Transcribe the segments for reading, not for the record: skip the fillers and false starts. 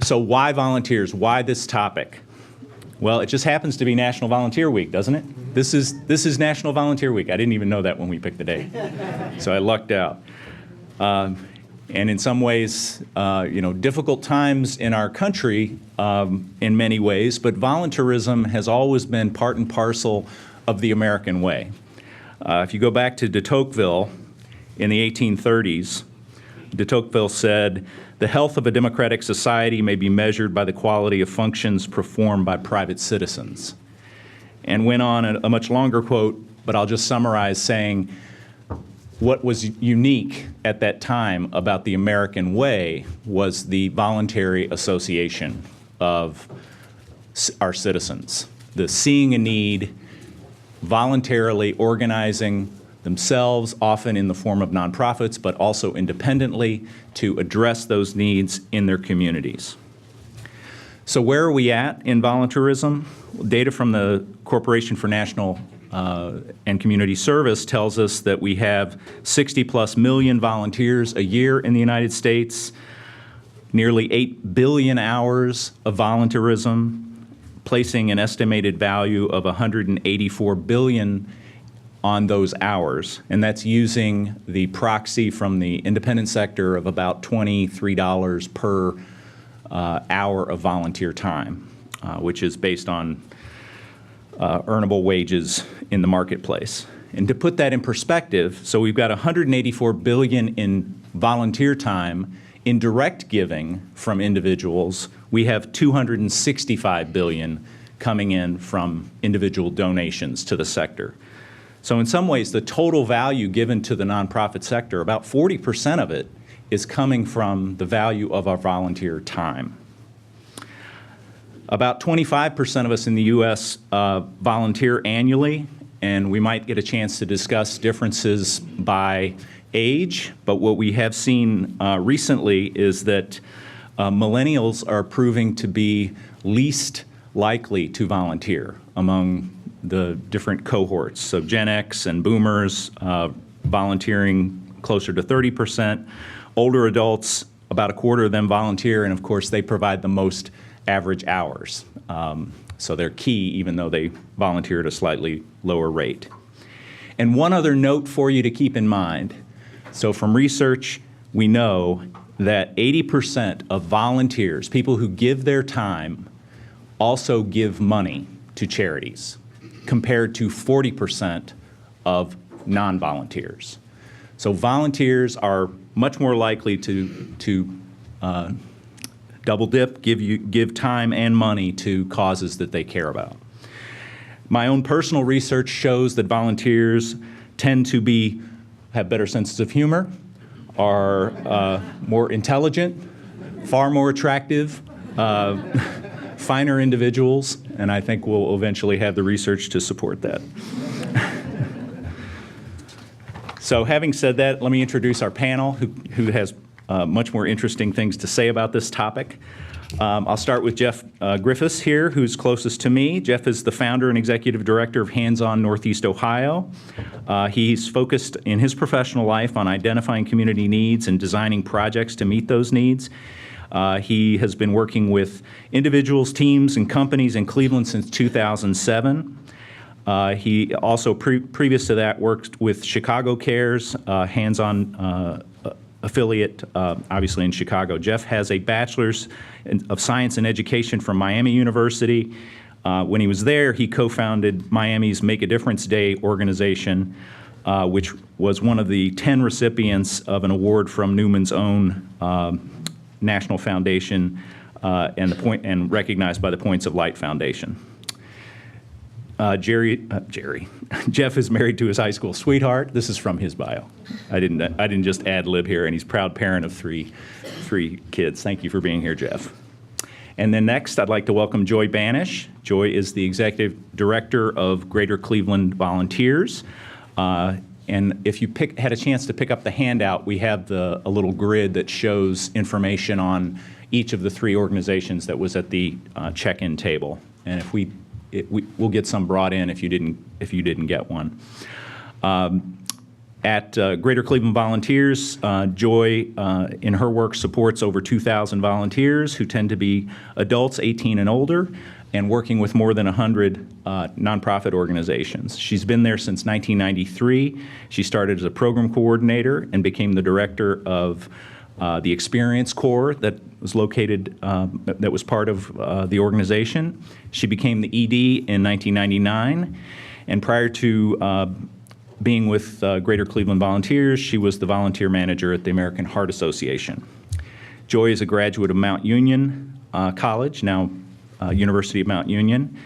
So why volunteers? Why this topic? Well, it just happens to be National Volunteer Week, doesn't it? This is National Volunteer Week. I didn't even know that when we picked the day, so I lucked out. And in some ways, difficult times in our country in many ways, but volunteerism has always been part and parcel of the American way. If you go back to de Tocqueville in the 1830s, de Tocqueville said, "The health of a democratic society may be measured by the quality of functions performed by private citizens." And went on a much longer quote, but I'll just summarize saying, what was unique at that time about the American way was the voluntary association of our citizens, the seeing a need, voluntarily organizing themselves, often in the form of nonprofits, but also independently, to address those needs in their communities. So where are we at in volunteerism? Data from the Corporation for National and Community Service tells us that we have 60+ million volunteers a year in the United States, nearly 8 billion hours of volunteerism, placing an estimated value of $184 billion on those hours, and that's using the proxy from the independent sector of about $23 per hour of volunteer time, which is based on earnable wages in the marketplace. And to put that in perspective, so we've got $184 billion in volunteer time. In direct giving from individuals, we have $265 billion coming in from individual donations to the sector. So in some ways, the total value given to the nonprofit sector, about 40% of it is coming from the value of our volunteer time. About 25% of us in the U.S. Volunteer annually, and we might get a chance to discuss differences by age, but what we have seen recently is that millennials are proving to be least likely to volunteer among the different cohorts. So Gen X and boomers volunteering closer to 30%. Older adults, about a quarter of them volunteer, and of course they provide the most average hours. So they're key even though they volunteer at a slightly lower rate. And one other note for you to keep in mind. So from research, we know that 80% of volunteers, people who give their time, also give money to charities, compared to 40% of non-volunteers. So volunteers are much more likely to double dip, give time and money to causes that they care about. My own personal research shows that volunteers tend to have better senses of humor, are more intelligent, far more attractive, finer individuals, and I think we'll eventually have the research to support that. So having said that, let me introduce our panel who has much more interesting things to say about this topic. I'll start with Jeff Griffiths here, who's closest to me. Jeff is the founder and executive director of HandsOn Northeast Ohio. He's focused in his professional life on identifying community needs and designing projects to meet those needs. He has been working with individuals, teams, and companies in Cleveland since 2007. He also, previous to that, worked with Chicago Cares, HandsOn affiliate, obviously in Chicago. Jeff has a bachelor's of science and education from Miami University. When he was there, he co-founded Miami's Make a Difference Day organization, which was one of the 10 recipients of an award from Newman's Own National Foundation and recognized by the Points of Light Foundation. Jeff is married to his high school sweetheart. This is from his bio. I didn't just ad lib here, and he's proud parent of three kids. Thank you for being here, Jeff. And then next, I'd like to welcome Joy Banish. Joy is the executive director of Greater Cleveland Volunteers. And if you had a chance to pick up the handout, we have a little grid that shows information on each of the three organizations that was at the check-in table. And if we'll get some brought in if you didn't get one. At Greater Cleveland Volunteers, Joy, in her work, supports over 2,000 volunteers who tend to be adults 18 and older, and working with more than 100 nonprofit organizations. She's been there since 1993. She started as a program coordinator and became the director of the Experience Corps that was located, that was part of the organization. She became the ED in 1999, and prior to being with Greater Cleveland Volunteers, she was the volunteer manager at the American Heart Association. Joy is a graduate of Mount Union College, now University of Mount Union,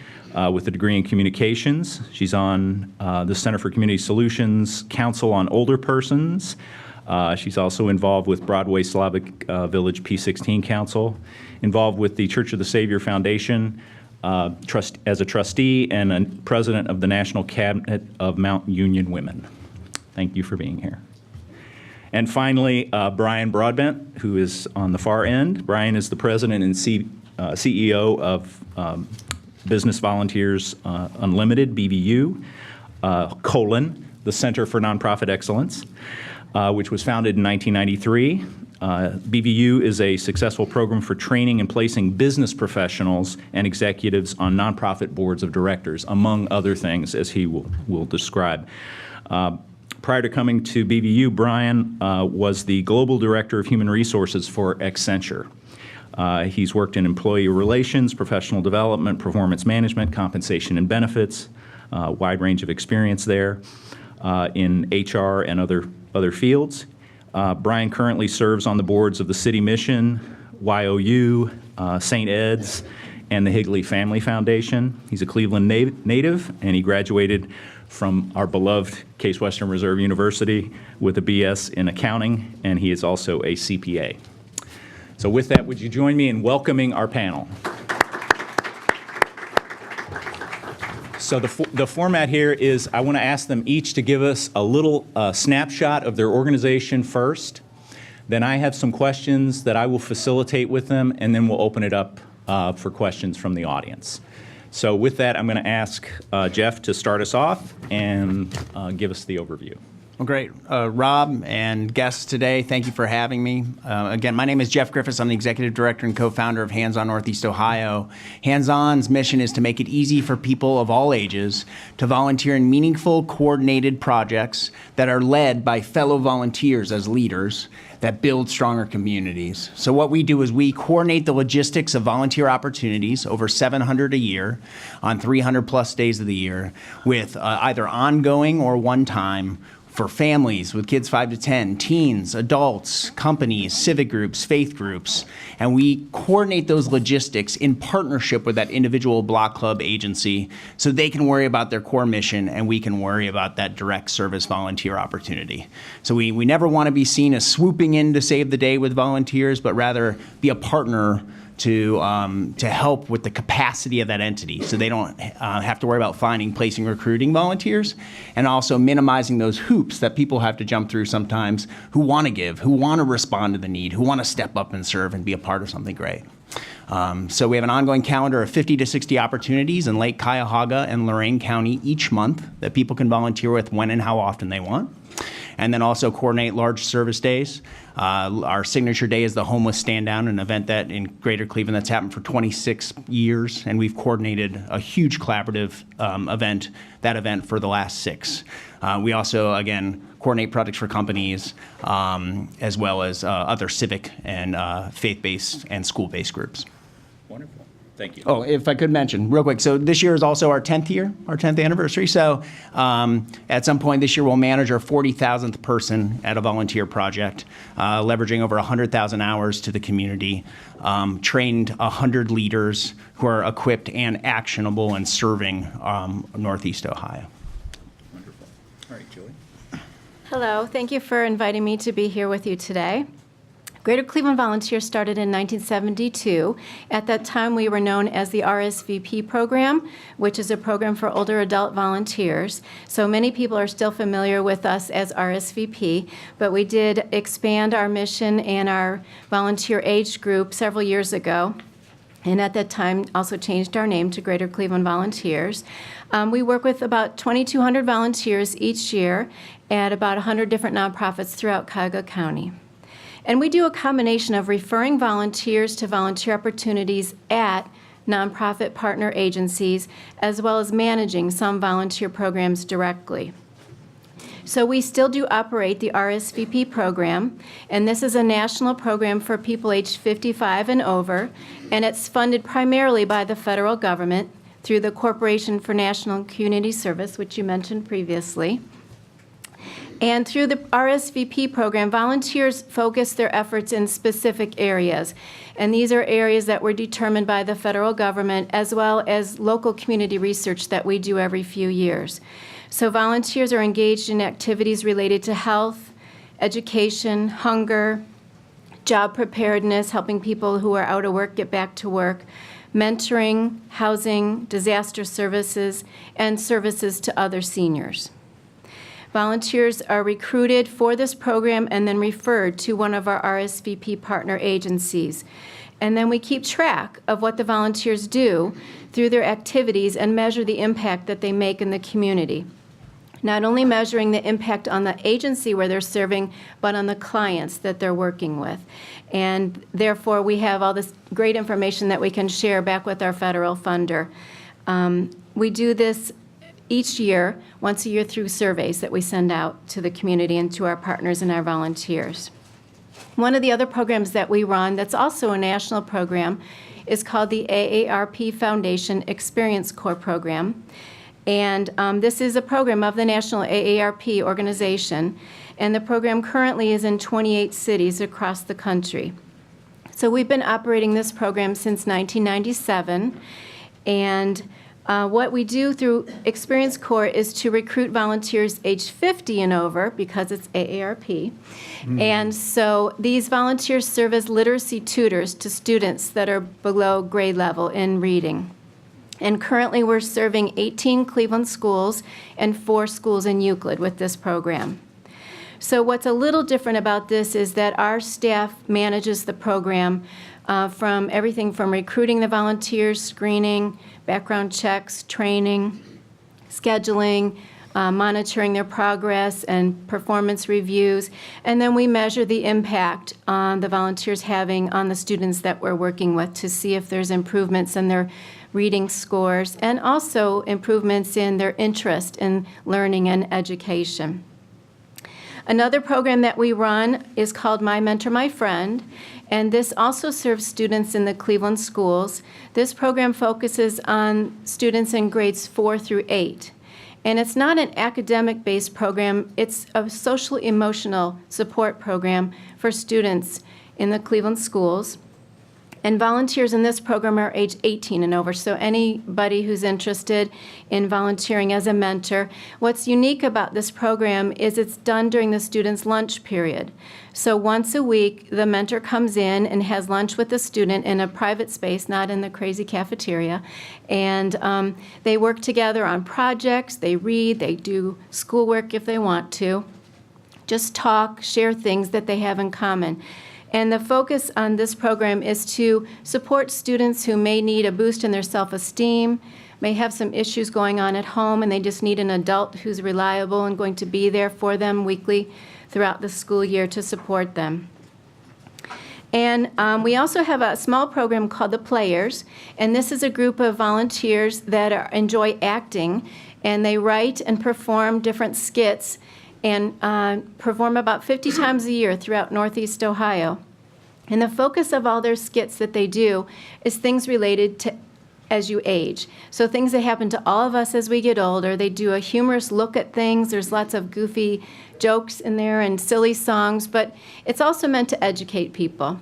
with a degree in communications. She's on the Center for Community Solutions Council on Older Persons. She's also involved with Broadway Slavic Village P16 Council, involved with the Church of the Savior Foundation, as a trustee and a president of the National Cabinet of Mount Union Women. Thank you for being here. And finally, Brian Broadbent, who is on the far end. Brian is the president and CEO of Business Volunteers Unlimited, BeView, the Center for Nonprofit Excellence, which was founded in 1993. BeView is a successful program for training and placing business professionals and executives on nonprofit boards of directors, among other things, as he will describe. Prior to coming to BeView, Brian was the Global Director of Human Resources for Accenture. He's worked in employee relations, professional development, performance management, compensation and benefits, wide range of experience there in HR and other fields. Brian currently serves on the boards of the City Mission, YOU, St. Ed's, and the Higley Family Foundation. He's a Cleveland native, and he graduated from our beloved Case Western Reserve University with a BS in accounting, and he is also a CPA. So with that, would you join me in welcoming our panel? So the format here is I want to ask them each to give us a little snapshot of their organization first. Then I have some questions that I will facilitate with them, and then we'll open it up for questions from the audience. So with that, I'm going to ask Jeff to start us off and give us the overview. Well, great. Rob and guests today, thank you for having me. Again, my name is Jeff Griffiths. I'm the executive director and co-founder of HandsOn Northeast Ohio. HandsOn's mission is to make it easy for people of all ages to volunteer in meaningful, coordinated projects that are led by fellow volunteers as leaders that build stronger communities. So what we do is we coordinate the logistics of volunteer opportunities, over 700 a year, on 300 plus days of the year, with either ongoing or one-time for families with kids 5 to 10, teens, adults, companies, civic groups, faith groups, and we coordinate those logistics in partnership with that individual block club agency so they can worry about their core mission and we can worry about that direct service volunteer opportunity. So we never want to be seen as swooping in to save the day with volunteers, but rather be a partner to help with the capacity of that entity so they don't have to worry about finding, placing, recruiting volunteers, and also minimizing those hoops that people have to jump through sometimes who want to give, who want to respond to the need, who want to step up and serve and be a part of something great. So we have an ongoing calendar of 50 to 60 opportunities in Lake Cuyahoga and Lorain County each month that people can volunteer with when and how often they want. And then also coordinate large service days. Our signature day is the Homeless Stand Down, an event that in Greater Cleveland that's happened for 26 years, and we've coordinated a huge collaborative event for the last 6. We also, again, coordinate projects for companies as well as other civic and faith-based and school-based groups. Wonderful. Thank you. Oh, if I could mention real quick, so this year is also our 10th year, our 10th anniversary. So at some point this year, we'll manage our 40,000th person at a volunteer project, leveraging over 100,000 hours to the community, trained 100 leaders who are equipped and actionable and serving Northeast Ohio. Wonderful. All right, Julie. Hello. Thank you for inviting me to be here with you today. Greater Cleveland Volunteers started in 1972. At that time, we were known as the RSVP program, which is a program for older adult volunteers. So many people are still familiar with us as RSVP, but we did expand our mission and our volunteer age group several years ago. And at that time, also changed our name to Greater Cleveland Volunteers. We work with about 2,200 volunteers each year, at about 100 different nonprofits throughout Cuyahoga County. And we do a combination of referring volunteers to volunteer opportunities at nonprofit partner agencies, as well as managing some volunteer programs directly. So we still do operate the RSVP program, and this is a national program for people aged 55 and over, and it's funded primarily by the federal government through the Corporation for National Community Service, which you mentioned previously. And through the RSVP program, volunteers focus their efforts in specific areas. And these are areas that were determined by the federal government, as well as local community research that we do every few years. So volunteers are engaged in activities related to health, education, hunger, job preparedness, helping people who are out of work get back to work, mentoring, housing, disaster services, and services to other seniors. Volunteers are recruited for this program and then referred to one of our RSVP partner agencies. And then we keep track of what the volunteers do through their activities and measure the impact that they make in the community. Not only measuring the impact on the agency where they're serving, but on the clients that they're working with. And therefore, we have all this great information that we can share back with our federal funder. We do this each year, once a year, through surveys that we send out to the community and to our partners and our volunteers. One of the other programs that we run that's also a national program is called the AARP Foundation Experience Corps program. And this is a program of the National AARP organization, and the program currently is in 28 cities across the country. So we've been operating this program since 1997, and what we do through Experience Corps is to recruit volunteers aged 50 and over, because it's AARP. And so these volunteers serve as literacy tutors to students that are below grade level in reading. And currently we're serving 18 Cleveland schools and 4 schools in Euclid with this program. So what's a little different about this is that our staff manages the program from everything from recruiting the volunteers, screening, background checks, training, scheduling, monitoring their progress and performance reviews, and then we measure the impact the volunteers having on the students that we're working with to see if there's improvements in their reading scores and also improvements in their interest in learning and education. Another program that we run is called My Mentor, My Friend, and this also serves students in the Cleveland schools. This program focuses on students in grades 4 through 8. And it's not an academic-based program, it's a social-emotional support program for students in the Cleveland schools. And volunteers in this program are age 18 and over, so anybody who's interested in volunteering as a mentor. What's unique about this program is it's done during the student's lunch period. So once a week, the mentor comes in and has lunch with the student in a private space, not in the crazy cafeteria. And they work together on projects, they read, they do schoolwork if they want to, just talk, share things that they have in common. And the focus on this program is to support students who may need a boost in their self-esteem, may have some issues going on at home, and they just need an adult who's reliable and going to be there for them weekly throughout the school year to support them. And we also have a small program called The Players, and this is a group of volunteers that enjoy acting, and they write and perform different skits and perform about 50 times a year throughout Northeast Ohio. And the focus of all their skits that they do is things related to as you age. So things that happen to all of us as we get older. They do a humorous look at things. There's lots of goofy jokes in there and silly songs, but it's also meant to educate people.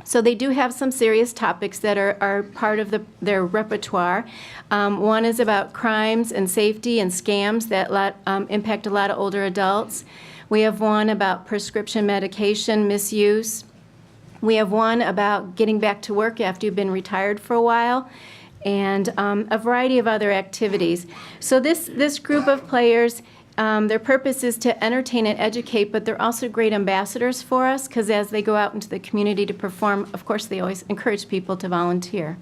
So they do have some serious topics that are part of their repertoire. One is about crimes and safety and scams that impact a lot of older adults. We have one about prescription medication misuse. We have one about getting back to work after you've been retired for a while, and a variety of other activities. So this group of players, their purpose is to entertain and educate, but they're also great ambassadors for us, because as they go out into the community to perform, of course, they always encourage people to volunteer.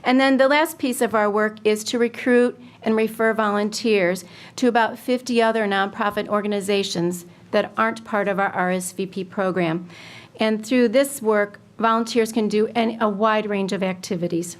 And then the last piece of our work is to recruit and refer volunteers to about 50 other nonprofit organizations that aren't part of our RSVP program. And through this work, volunteers can do a wide range of activities.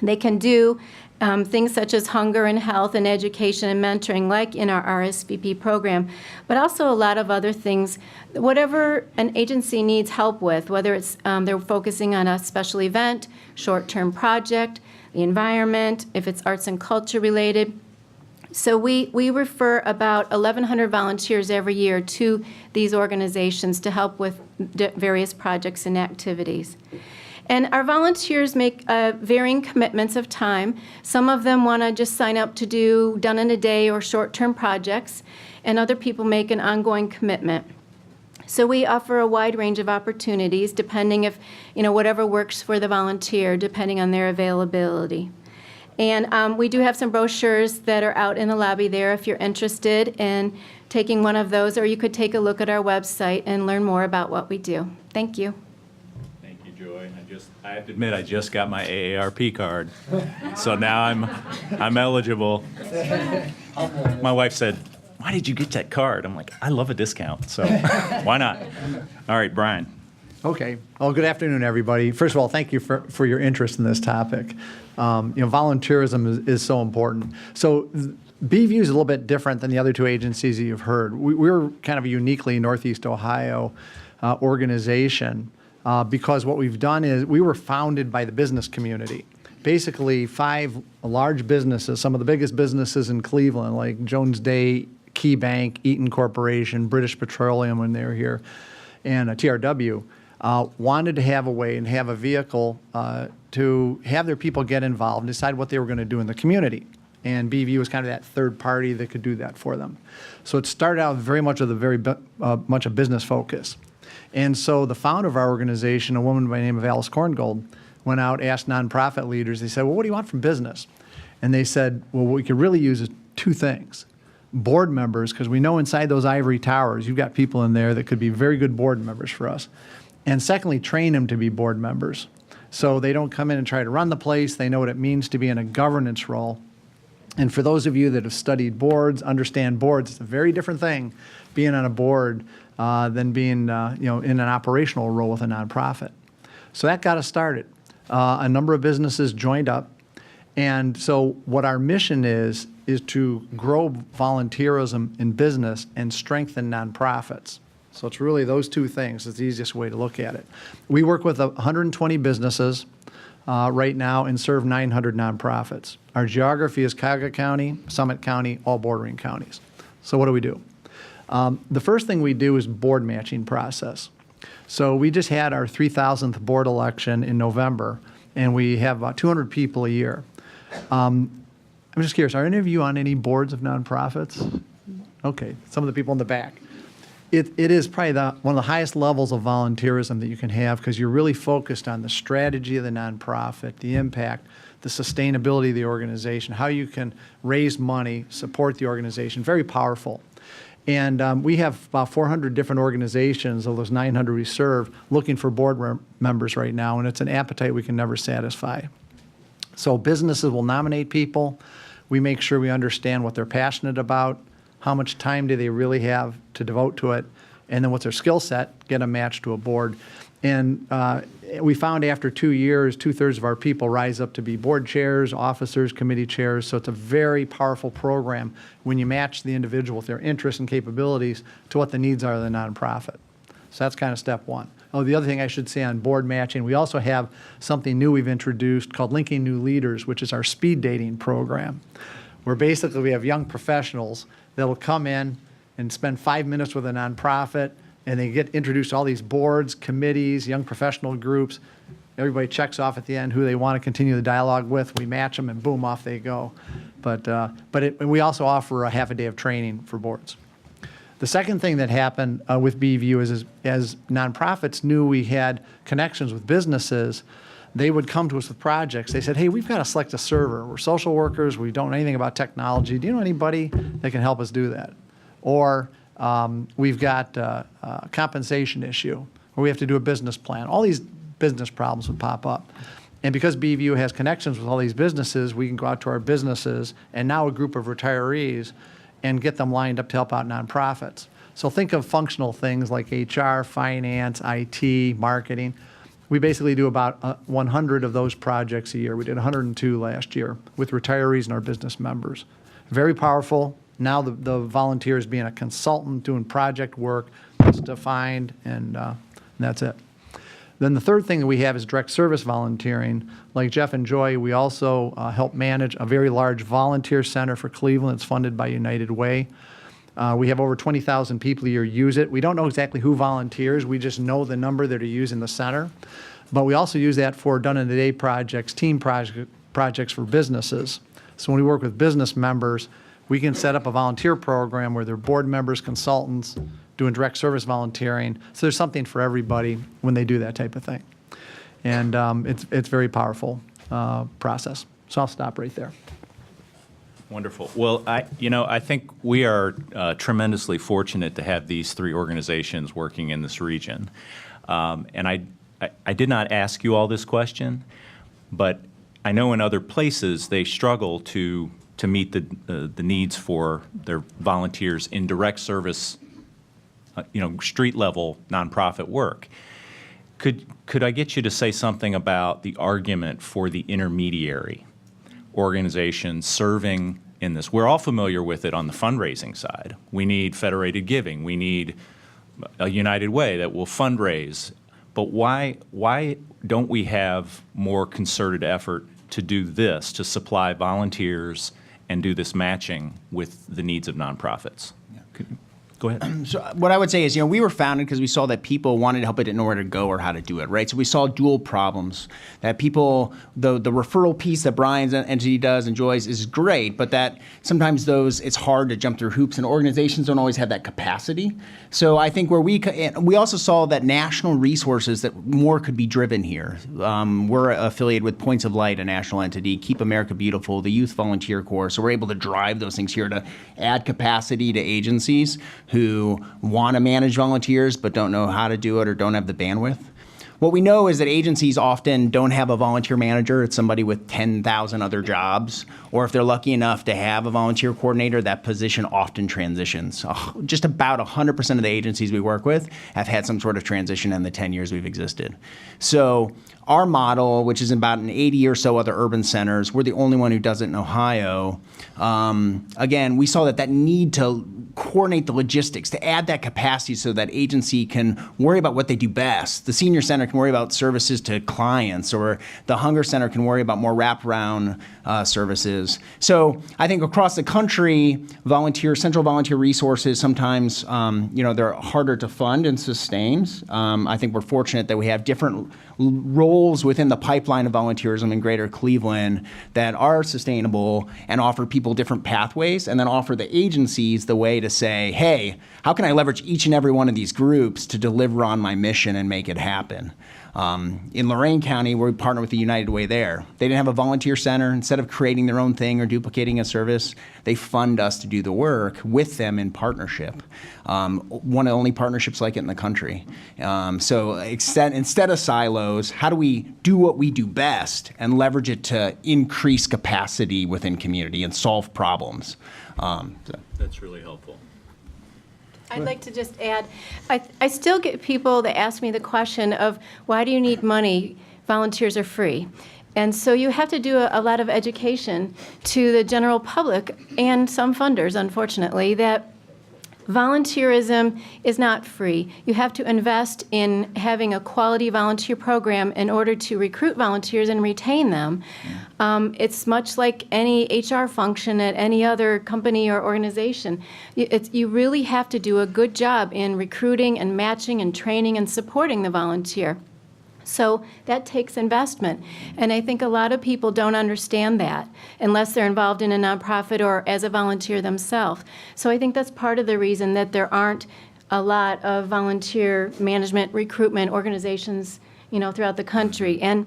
They can do things such as hunger and health and education and mentoring, like in our RSVP program, but also a lot of other things. Whatever an agency needs help with, whether it's they're focusing on a special event, short-term project, the environment, if it's arts and culture related. So we refer about 1,100 volunteers every year to these organizations to help with various projects and activities. And our volunteers make varying commitments of time. Some of them want to just sign up to do done in a day or short-term projects, and other people make an ongoing commitment. So we offer a wide range of opportunities depending if, whatever works for the volunteer, depending on their availability. And we do have some brochures that are out in the lobby there if you're interested in taking one of those, or you could take a look at our website and learn more about what we do. Thank you. Thank you, Joy. I have to admit, I just got my AARP card, so now I'm eligible. My wife said, "Why did you get that card?" I'm like, "I love a discount, so why not?" All right, Brian. Okay. Well, good afternoon, everybody. First of all, thank you for your interest in this topic. Volunteerism is so important. So BeView is a little bit different than the other two agencies that you've heard. We're kind of a uniquely Northeast Ohio organization because what we've done is we were founded by the business community. Basically, 5 large businesses, some of the biggest businesses in Cleveland, like Jones Day, Key Bank, Eaton Corporation, British Petroleum when they were here, and TRW, wanted to have a way and have a vehicle to have their people get involved and decide what they were going to do in the community. And BeView was kind of that third party that could do that for them. So it started out very much with much a business focus. And so the founder of our organization, a woman by the name of Alice Korngold, went out, asked nonprofit leaders, they said, "Well, what do you want from business?" And they said, "Well, what we could really use is 2 things. Board members, because we know inside those ivory towers, you've got people in there that could be very good board members for us. And secondly, train them to be board members. So they don't come in and try to run the place. They know what it means to be in a governance role. And for those of you that have studied boards, understand boards, it's a very different thing being on a board than being in an operational role with a nonprofit. So that got us started. A number of businesses joined up. And so what our mission is to grow volunteerism in business and strengthen nonprofits. So it's really those 2 things. It's the easiest way to look at it. We work with 120 businesses right now and serve 900 nonprofits. Our geography is Cuyahoga County, Summit County, all bordering counties. So what do we do? The first thing we do is board matching process. So we just had our 3,000th board election in November, and we have about 200 people a year. I'm just curious, are any of you on any boards of nonprofits? Okay, some of the people in the back. It is probably one of the highest levels of volunteerism that you can have because you're really focused on the strategy of the nonprofit, the impact, the sustainability of the organization, how you can raise money, support the organization. Very powerful. And we have about 400 different organizations of those 900 we serve looking for board members right now, and it's an appetite we can never satisfy. So businesses will nominate people. We make sure we understand what they're passionate about, how much time do they really have to devote to it, and then what's their skill set, get them matched to a board. And we found after 2 years, 2/3 of our people rise up to be board chairs, officers, committee chairs. So it's a very powerful program when you match the individual with their interests and capabilities to what the needs are of the nonprofit. So that's kind of step 1. Oh, the other thing I should say on board matching, we also have something new we've introduced called Linking New Leaders, which is our speed dating program, where basically we have young professionals that'll come in and spend 5 minutes with a nonprofit, and they get introduced to all these boards, committees, young professional groups. Everybody checks off at the end who they want to continue the dialogue with. We match them, and boom, off they go. But we also offer a half a day of training for boards. The second thing that happened with BeView is as nonprofits knew we had connections with businesses, they would come to us with projects. They said, "Hey, we've got to select a server. We're social workers. We don't know anything about technology. Do you know anybody that can help us do that?" Or we've got a compensation issue, or we have to do a business plan. All these business problems would pop up. And because BeView has connections with all these businesses, we can go out to our businesses and now a group of retirees and get them lined up to help out nonprofits. So think of functional things like HR, finance, IT, marketing. We basically do about 100 of those projects a year. We did 102 last year with retirees and our business members. Very powerful. Now the volunteer is being a consultant, doing project work. It's defined, and that's it. Then the third thing that we have is direct service volunteering. Like Jeff and Joy, we also help manage a very large volunteer center for Cleveland. It's funded by United Way. We have over 20,000 people a year use it. We don't know exactly who volunteers. We just know the number that are using the center. But we also use that for done-in-the-day projects, team projects for businesses. So when we work with business members, we can set up a volunteer program where they're board members, consultants, doing direct service volunteering. So there's something for everybody when they do that type of thing. And it's very powerful process. So I'll stop right there. Wonderful. Well, I think we are tremendously fortunate to have these three organizations working in this region. And I did not ask you all this question, but I know in other places they struggle to meet the needs for their volunteers in direct service, street level nonprofit work. Could I get you to say something about the argument for the intermediary organization serving in this? We're all familiar with it on the fundraising side. We need federated giving. We need a United Way that will fundraise. But why don't we have more concerted effort to do this, to supply volunteers and do this matching with the needs of nonprofits? Go ahead. So what I would say is, we were founded because we saw that people wanted help but didn't know where to go or how to do it, right? So we saw dual problems, that people, the referral piece that Brian's entity does and Joy's is great, but that sometimes it's hard to jump through hoops and organizations don't always have that capacity. So I think we also saw that national resources, that more could be driven here. We're affiliated with Points of Light, a national entity, Keep America Beautiful, the Youth Volunteer Corps, so we're able to drive those things here to add capacity to agencies who want to manage volunteers but don't know how to do it or don't have the bandwidth. What we know is that agencies often don't have a volunteer manager. It's somebody with 10,000 other jobs. Or if they're lucky enough to have a volunteer coordinator, that position often transitions. Just about 100% of the agencies we work with have had some sort of transition in the 10 years we've existed. So our model, which is about an 80 or so other urban centers, we're the only one who does it in Ohio. Again, we saw that need to coordinate the logistics, to add that capacity so that agency can worry about what they do best. The senior center can worry about services to clients, or the hunger center can worry about more wraparound services. So I think across the country, central volunteer resources sometimes, they're harder to fund and sustain. I think we're fortunate that we have different roles within the pipeline of volunteerism in Greater Cleveland that are sustainable and offer people different pathways, and then offer the agencies the way to say, hey, how can I leverage each and every one of these groups to deliver on my mission and make it happen? In Lorain County, we partner with the United Way there. They didn't have a volunteer center. Instead of creating their own thing or duplicating a service, they fund us to do the work with them in partnership. One of the only partnerships like it in the country. So instead of silos, how do we do what we do best and leverage it to increase capacity within community and solve problems? That's really helpful. I'd like to just add, I still get people that ask me the question of, why do you need money? Volunteers are free. And so you have to do a lot of education to the general public and some funders, unfortunately, that volunteerism is not free. You have to invest in having a quality volunteer program in order to recruit volunteers and retain them. It's much like any HR function at any other company or organization. You really have to do a good job in recruiting and matching and training and supporting the volunteer. So that takes investment. And I think a lot of people don't understand that unless they're involved in a nonprofit or as a volunteer themselves. So I think that's part of the reason that there aren't a lot of volunteer management recruitment organizations, throughout the country. And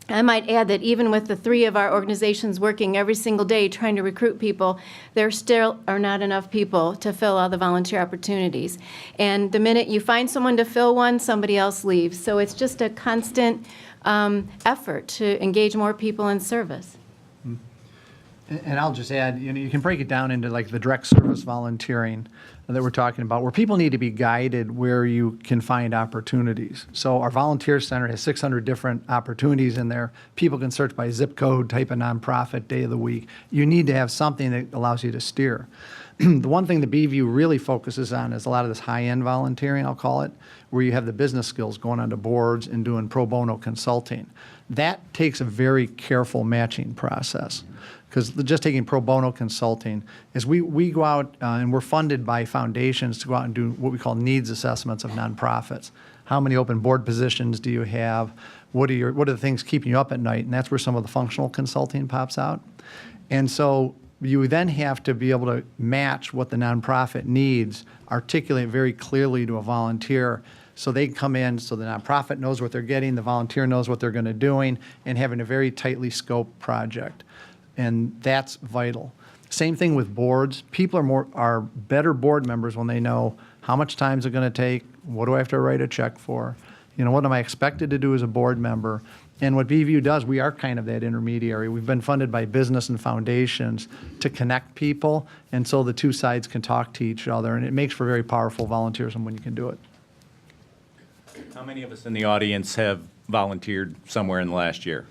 I might add that even with the 3 of our organizations working every single day trying to recruit people, there still are not enough people to fill all the volunteer opportunities. And the minute you find someone to fill one, somebody else leaves. So it's just a constant effort to engage more people in service. And I'll just add, you can break it down into like the direct service volunteering that we're talking about, where people need to be guided where you can find opportunities. So our volunteer center has 600 different opportunities in there. People can search by zip code, type of nonprofit, day of the week. You need to have something that allows you to steer. The one thing the BeView really focuses on is a lot of this high-end volunteering, I'll call it, where you have the business skills going onto boards and doing pro bono consulting. That takes a very careful matching process. Because just taking pro bono consulting is we go out and we're funded by foundations to go out and do what we call needs assessments of nonprofits. How many open board positions do you have? What are the things keeping you up at night? And that's where some of the functional consulting pops out. And so you then have to be able to match what the nonprofit needs, articulate very clearly to a volunteer, so they come in, so the nonprofit knows what they're getting, the volunteer knows what they're going to be doing, and having a very tightly scoped project. And that's vital. Same thing with boards. People are better board members when they know how much time is it going to take, what do I have to write a check for, what am I expected to do as a board member. And what BeView does, we are kind of that intermediary. We've been funded by business and foundations to connect people, and so the two sides can talk to each other, and it makes for very powerful volunteerism when you can do it. How many of us in the audience have volunteered somewhere in the last year?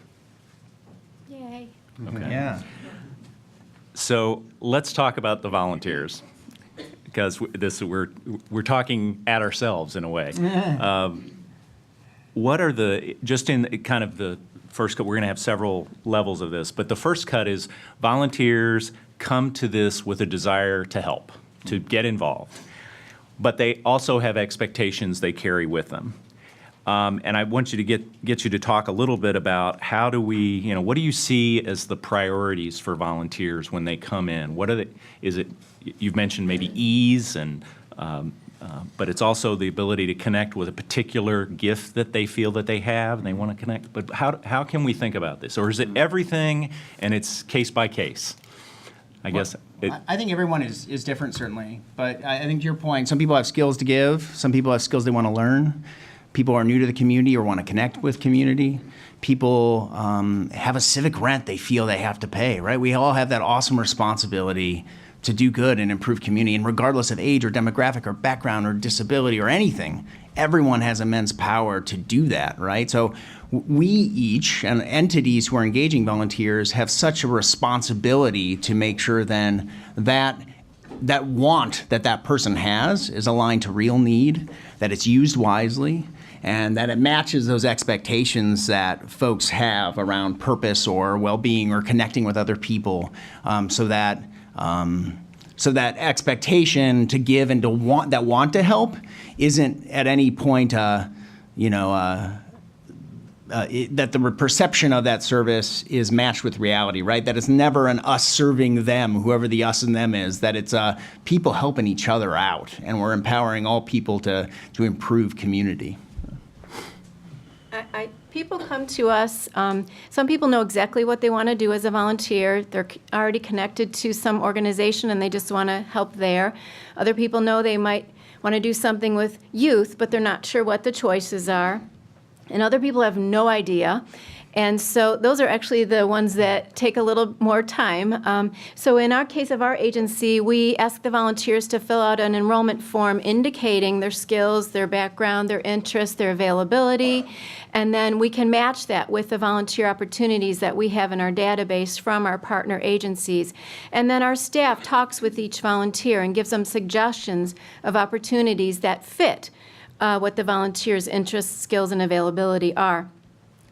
Yay. Okay. Yeah. So let's talk about the volunteers, because we're talking at ourselves in a way. What are just in kind of the first cut, we're going to have several levels of this, but the first cut is volunteers come to this with a desire to help, to get involved, but they also have expectations they carry with them. And I want you to get you to talk a little bit about how do we, what do you see as the priorities for volunteers when they come in? What are you've mentioned maybe ease, but it's also the ability to connect with a particular gift that they feel that they have and they want to connect. But how can we think about this? Or is it everything and it's case by case? I guess. I think everyone is different, certainly. But I think to your point, some people have skills to give. Some people have skills they want to learn. People are new to the community or want to connect with community. People have a civic rent they feel they have to pay, right? We all have that awesome responsibility to do good and improve community. And regardless of age or demographic or background or disability or anything, everyone has immense power to do that, right? So we each, and entities who are engaging volunteers, have such a responsibility to make sure then that want that person has is aligned to real need, that it's used wisely, and that it matches those expectations that folks have around purpose or well-being or connecting with other people, so that expectation to give and to want to help isn't at any point, that the perception of that service is matched with reality, right? That it's never an us serving them, whoever the us and them is, that it's people helping each other out, and we're empowering all people to improve community. People come to us, some people know exactly what they want to do as a volunteer. They're already connected to some organization and they just want to help there. Other people know they might want to do something with youth, but they're not sure what the choices are. And other people have no idea. And so those are actually the ones that take a little more time. So in our case of our agency, we ask the volunteers to fill out an enrollment form indicating their skills, their background, their interests, their availability, and then we can match that with the volunteer opportunities that we have in our database from our partner agencies. And then our staff talks with each volunteer and gives them suggestions of opportunities that fit what the volunteer's interests, skills, and availability are.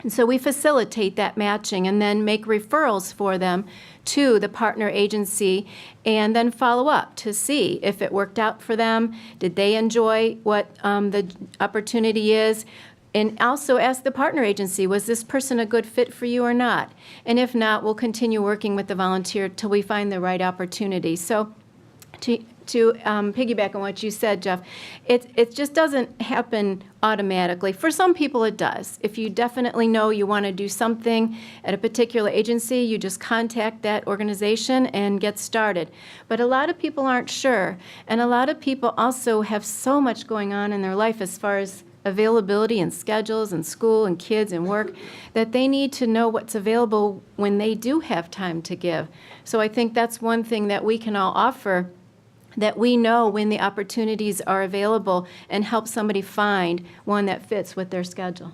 And so we facilitate that matching and then make referrals for them to the partner agency and then follow up to see if it worked out for them. Did they enjoy what the opportunity is? And also ask the partner agency, was this person a good fit for you or not? And if not, we'll continue working with the volunteer till we find the right opportunity. So to to piggyback on what you said, Jeff, it just doesn't happen automatically. For some people, it does. If you definitely know you want to do something at a particular agency, you just contact that organization and get started. But a lot of people aren't sure, and a lot of people also have so much going on in their life as far as availability and schedules and school and kids and work, that they need to know what's available when they do have time to give. So I think that's one thing that we can all offer, that we know when the opportunities are available and help somebody find one that fits with their schedule.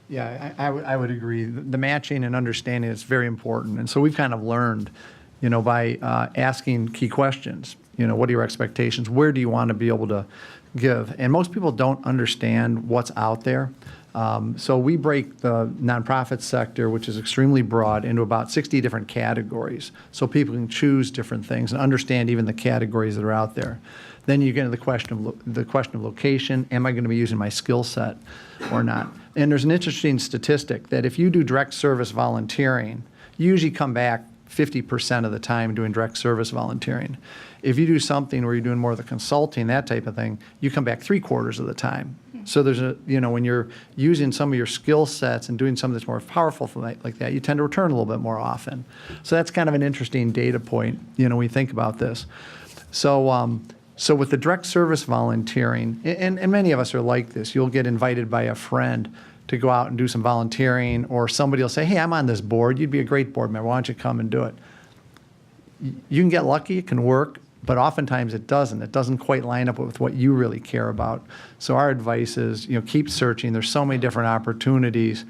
Yeah, I would agree. The matching and understanding is very important. And so we've kind of learned, by asking key questions, what are your expectations? Where do you want to be able to give? And most people don't understand what's out there. So we break the nonprofit sector, which is extremely broad, into about 60 different categories. So people can choose different things and understand even the categories that are out there. Then you get into the question of location. Am I going to be using my skill set or not? And there's an interesting statistic that if you do direct service volunteering, you usually come back 50% of the time doing direct service volunteering. If you do something where you're doing more of the consulting, that type of thing, you come back 3/4 of the time. So there's when you're using some of your skill sets and doing something that's more powerful like that, you tend to return a little bit more often. So that's kind of an interesting data point, when you think about this. So with the direct service volunteering, and many of us are like this, you'll get invited by a friend to go out and do some volunteering, or somebody will say, hey, I'm on this board. You'd be a great board member. Why don't you come and do it? You can get lucky. It can work. But oftentimes it doesn't. It doesn't quite line up with what you really care about. So our advice is, keep searching. There's so many different opportunities,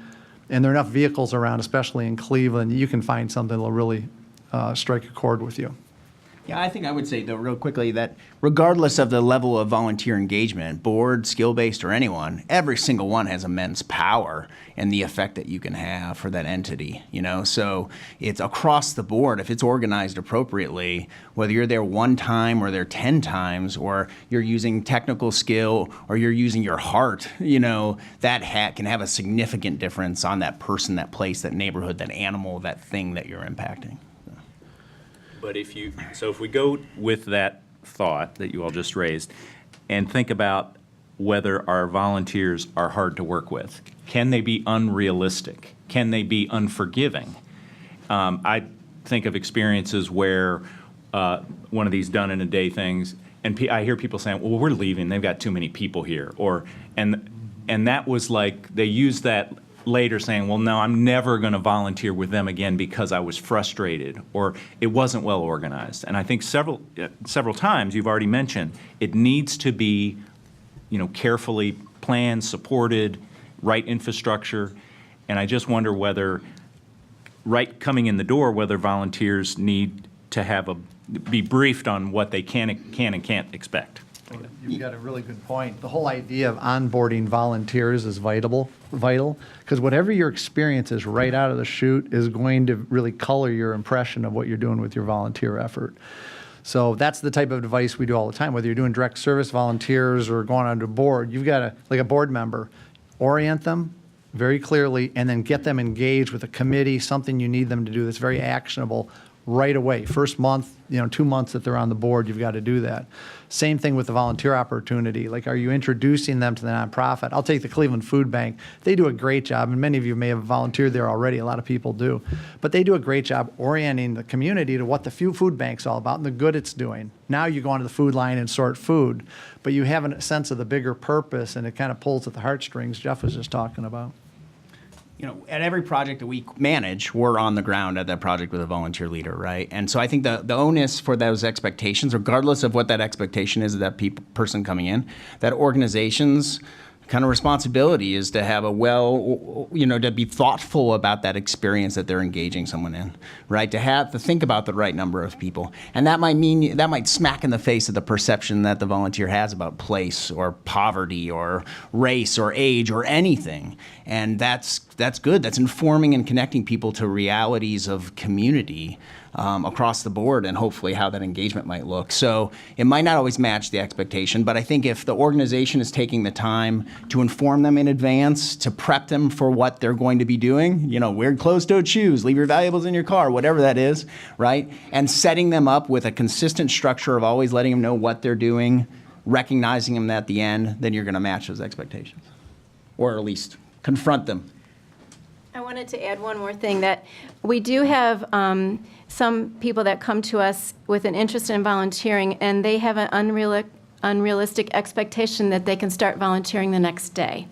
and there are enough vehicles around, especially in Cleveland, you can find something that will really strike a chord with you. Yeah, I think I would say, though, real quickly, that regardless of the level of volunteer engagement, board, skill-based, or anyone, every single one has immense power and the effect that you can have for that entity, So it's across the board. If it's organized appropriately, whether you're there one time or there 10 times, or you're using technical skill or you're using your heart, that can have a significant difference on that person, that place, that neighborhood, that animal, that thing that you're impacting. But if we go with that thought that you all just raised and think about whether our volunteers are hard to work with, can they be unrealistic? Can they be unforgiving? I think of experiences where one of these done-in-a-day things, and I hear people saying, well, we're leaving. They've got too many people here. And that was like, they used that later saying, well, no, I'm never going to volunteer with them again because I was frustrated or it wasn't well organized. And I think several times you've already mentioned it needs to be, carefully planned, supported, right infrastructure. And I just wonder whether, right coming in the door, whether volunteers need to be briefed on what they can and can't expect. You've got a really good point. The whole idea of onboarding volunteers is vital, because whatever your experience is right out of the chute is going to really color your impression of what you're doing with your volunteer effort. So that's the type of advice we do all the time, whether you're doing direct service volunteers or going onto a board. You've got to, like a board member, orient them very clearly and then get them engaged with a committee, something you need them to do that's very actionable right away. First month, 2 months that they're on the board, you've got to do that. Same thing with the volunteer opportunity. Like, are you introducing them to the nonprofit? I'll take the Cleveland Food Bank. They do a great job, and many of you may have volunteered there already. A lot of people do. But they do a great job orienting the community to what the food bank's all about and the good it's doing. Now you go onto the food line and sort food, but you have a sense of the bigger purpose, and it kind of pulls at the heartstrings Jeff was just talking about. At every project that we manage, we're on the ground at that project with a volunteer leader, right? And so I think the onus for those expectations, regardless of what that expectation is of that person coming in, that organizations kind of responsibility is to have to be thoughtful about that experience that they're engaging someone in, right? To think about the right number of people. And that might smack in the face of the perception that the volunteer has about place or poverty or race or age or anything. And that's good. That's informing and connecting people to realities of community across the board, and hopefully how that engagement might look. So it might not always match the expectation, but I think if the organization is taking the time to inform them in advance, to prep them for what they're going to be doing, wear closed-toed shoes, leave your valuables in your car, whatever that is, right? And setting them up with a consistent structure of always letting them know what they're doing, recognizing them at the end, then you're going to match those expectations, or at least confront them. I wanted to add one more thing, that we do have some people that come to us with an interest in volunteering, and they have an unrealistic expectation that they can start volunteering the next day.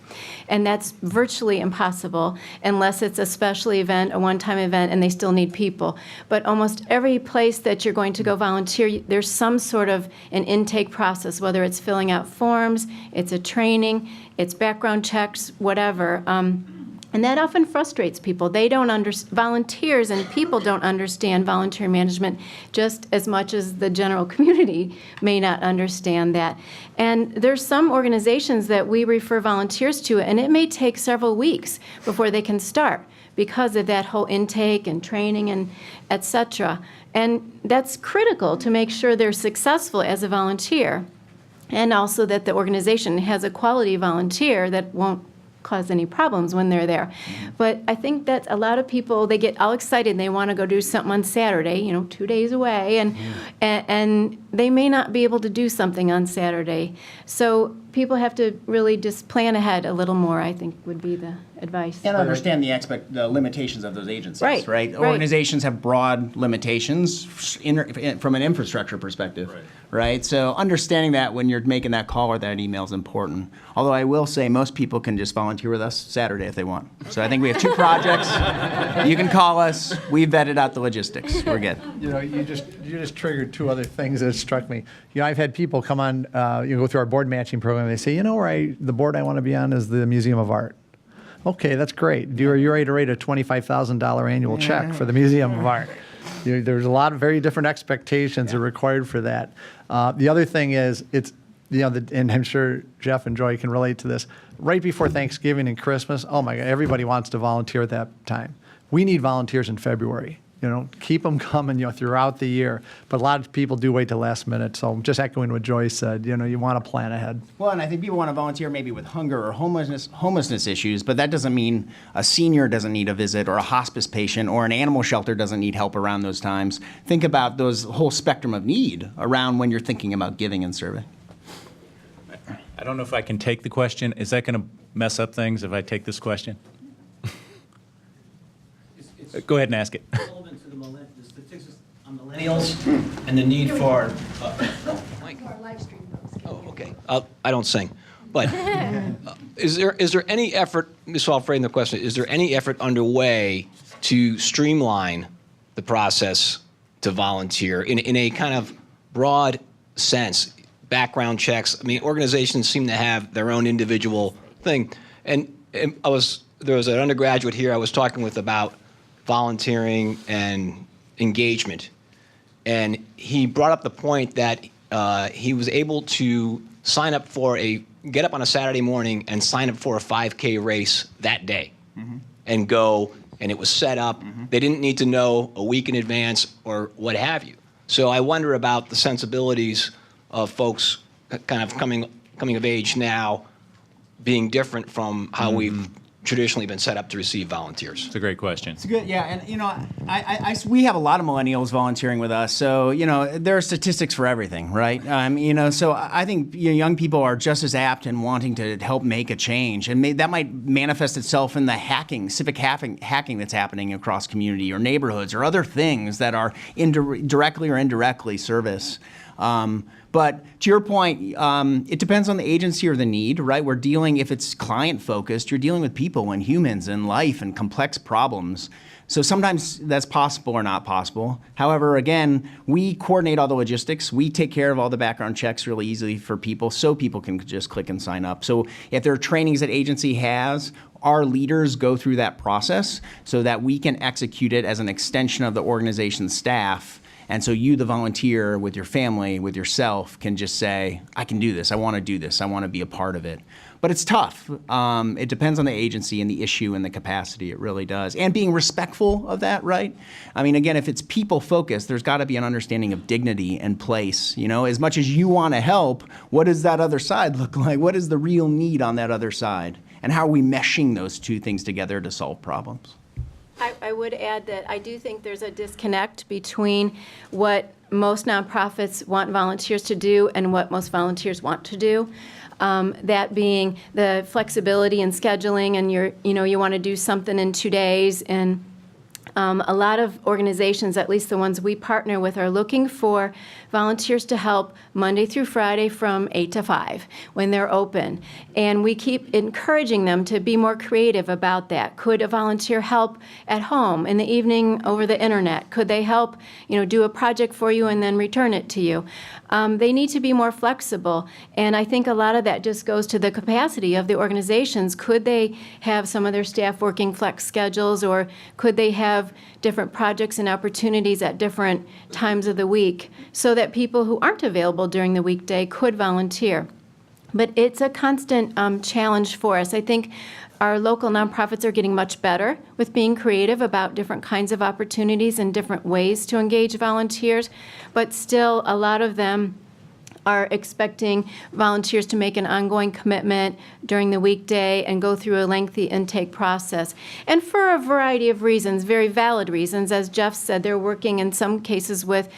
And that's virtually impossible unless it's a special event, a one-time event, and they still need people. But almost every place that you're going to go volunteer, there's some sort of an intake process, whether it's filling out forms, it's a training, it's background checks, whatever. And that often frustrates people. They don't volunteers and people don't understand volunteer management just as much as the general community may not understand that. And there's some organizations that we refer volunteers to, and it may take several weeks before they can start because of that whole intake and training and et cetera. And that's critical to make sure they're successful as a volunteer, and also that the organization has a quality volunteer that won't cause any problems when they're there. But I think that a lot of people, they get all excited and they want to go do something on Saturday, 2 days away, and they may not be able to do something on Saturday. So people have to really just plan ahead a little more, I think, would be the advice. And understand the limitations of those agencies, Right, right? right. Organizations have broad limitations from an infrastructure perspective, right? So understanding that when you're making that call or that email is important. Although I will say most people can just volunteer with us Saturday if they want. So I think we have 2 projects. You can call us. We've vetted out the logistics. We're good. You just triggered 2 other things that struck me. I've had people come on, go through our board matching program, and they say, the board I want to be on is the Museum of Art. Okay, that's great. Are you ready to write a $25,000 annual check for the Museum of Art? There's a lot of very different expectations that are required for that. The other thing is, and I'm sure Jeff and Joy can relate to this, right before Thanksgiving and Christmas, oh my God, everybody wants to volunteer at that time. We need volunteers in February. Keep them coming, throughout the year. But a lot of people do wait till last minute. So just echoing what Joy said, you want to plan ahead. Well, and I think people want to volunteer maybe with hunger or homelessness issues, but that doesn't mean a senior doesn't need a visit, or a hospice patient, or an animal shelter doesn't need help around those times. Think about those whole spectrum of need around when you're thinking about giving and serving. I don't know if I can take the question. Is that going to mess up things if I take this question? Go ahead and ask it. Relevant to the statistics on millennials and the need for. Oh, okay. I don't sing, but is there any effort? So I'll frame the question: is there any effort underway to streamline the process to volunteer in a kind of broad sense? Background checks. I mean, organizations seem to have their own individual thing, and there was an undergraduate here I was talking with about volunteering and engagement. And he brought up the point that he was able to get up on a Saturday morning and sign up for a 5K race that day and go, and it was set up. They didn't need to know a week in advance or what have you. So I wonder about the sensibilities of folks kind of coming of age now being different from how we've traditionally been set up to receive volunteers? It's a great question. It's good, yeah, and we have a lot of millennials volunteering with us, so there are statistics for everything, right? So I think young people are just as apt in wanting to help make a change, and that might manifest itself in the civic hacking that's happening across community or neighborhoods or other things that are directly or indirectly service. But to your point, it depends on the agency or the need, right? If it's client-focused, you're dealing with people and humans and life and complex problems. So sometimes that's possible or not possible. However, again, we coordinate all the logistics. We take care of all the background checks really easily for people so people can just click and sign up. So if there are trainings that agency has, our leaders go through that process so that we can execute it as an extension of the organization's staff And so you, the volunteer, with your family, with yourself, can just say, I can do this, I want to do this, I want to be a part of it. But it's tough. It depends on the agency and the issue and the capacity. It really does. And being respectful of that, right? I mean, again, if it's people-focused, there's got to be an understanding of dignity and place. You know, as much as you want to help, what does that other side look like? What is the real need on that other side? And how are we meshing those two things together to solve problems? I would add that I do think there's a disconnect between what most nonprofits want volunteers to do and what most volunteers want to do. That being the flexibility in scheduling, and you want to do something in 2 days, and a lot of organizations, at least the ones we partner with, are looking for volunteers to help Monday through Friday from 8 to 5 when they're open. And we keep encouraging them to be more creative about that. Could a volunteer help at home in the evening over the internet? Could they help, do a project for you and then return it to you? They need to be more flexible. And I think a lot of that just goes to the capacity of the organizations. Could they have some of their staff working flex schedules, or could they have different projects and opportunities at different times of the week so that people who aren't available during the weekday could volunteer? But it's a constant challenge for us. I think our local nonprofits are getting much better with being creative about different kinds of opportunities and different ways to engage volunteers, but still a lot of them are expecting volunteers to make an ongoing commitment during the weekday and go through a lengthy intake process. And for a variety of reasons, very valid reasons. As Jeff said, they're working in some cases with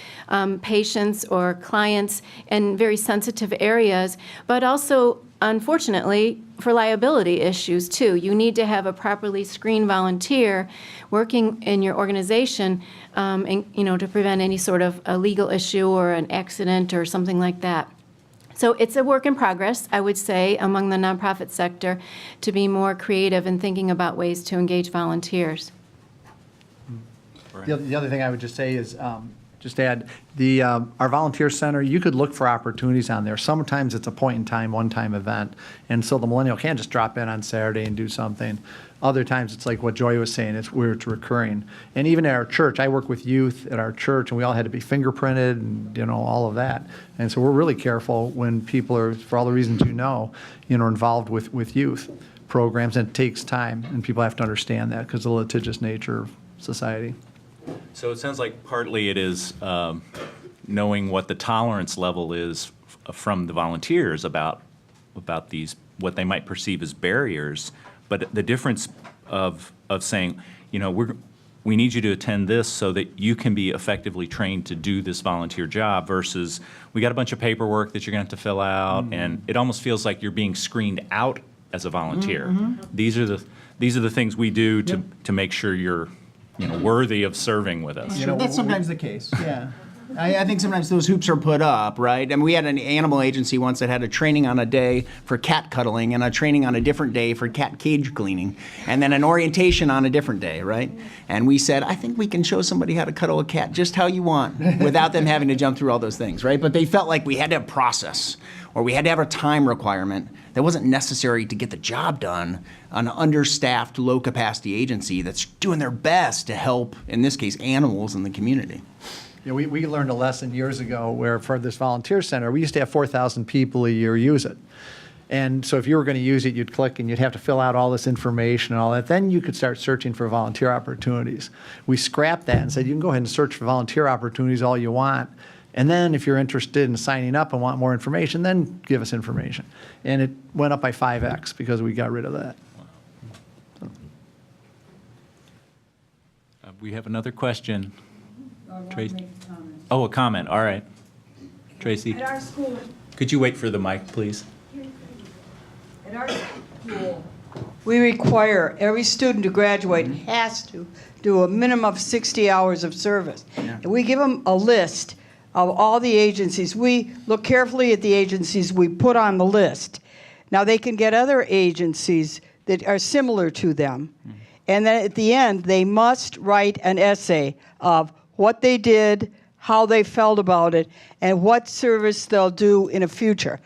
patients or clients in very sensitive areas, but also, unfortunately, for liability issues too. You need to have a properly screened volunteer working in your organization to prevent any sort of a legal issue or an accident or something like that. So it's a work in progress, I would say, among the nonprofit sector to be more creative in thinking about ways to engage volunteers. The other thing I would just say is, just add, our volunteer center, you could look for opportunities on there. Sometimes it's a point-in-time, one-time event, and so the millennial can't just drop in on Saturday and do something. Other times, it's like what Joy was saying, it's where it's recurring. And even at our church, I work with youth at our church, and we all had to be fingerprinted and, all of that. And so we're really careful when people are, for all the reasons involved with youth programs, and it takes time, and people have to understand that because of the litigious nature of society. So it sounds like partly it is knowing what the tolerance level is from the volunteers about these, what they might perceive as barriers, but the difference of saying, we need you to attend this so that you can be effectively trained to do this volunteer job versus we got a bunch of paperwork that you're going to have to fill out, and it almost feels like you're being screened out as a volunteer. These are the things we do to make sure you're worthy of serving with us. That's sometimes the case, yeah. I think sometimes those hoops are put up, right? I mean, we had an animal agency once that had a training on a day for cat cuddling and a training on a different day for cat cage cleaning, and then an orientation on a different day, right? And we said, I think we can show somebody how to cuddle a cat just how you want without them having to jump through all those things, right? But they felt like we had to have process, or we had to have a time requirement that wasn't necessary to get the job done on an understaffed, low-capacity agency that's doing their best to help, in this case, animals in the community. We learned a lesson years ago where for this volunteer center, we used to have 4,000 people a year use it. And so if you were going to use it, you'd click and you'd have to fill out all this information and all that. Then you could start searching for volunteer opportunities. We scrapped that and said, you can go ahead and search for volunteer opportunities all you want. And then if you're interested in signing up and want more information, then give us information. And it went up by 5x because we got rid of that. We have another question. Tracy. Oh, a comment. All right. Tracy. At our school, Could you wait for the mic, please? at our school, we require every student to graduate has to do a minimum of 60 hours of service. And we give them a list of all the agencies. We look carefully at the agencies we put on the list. Now, they can get other agencies that are similar to them. And then at the end, they must write an essay of what they did, how they felt about it, and what service they'll do in the future.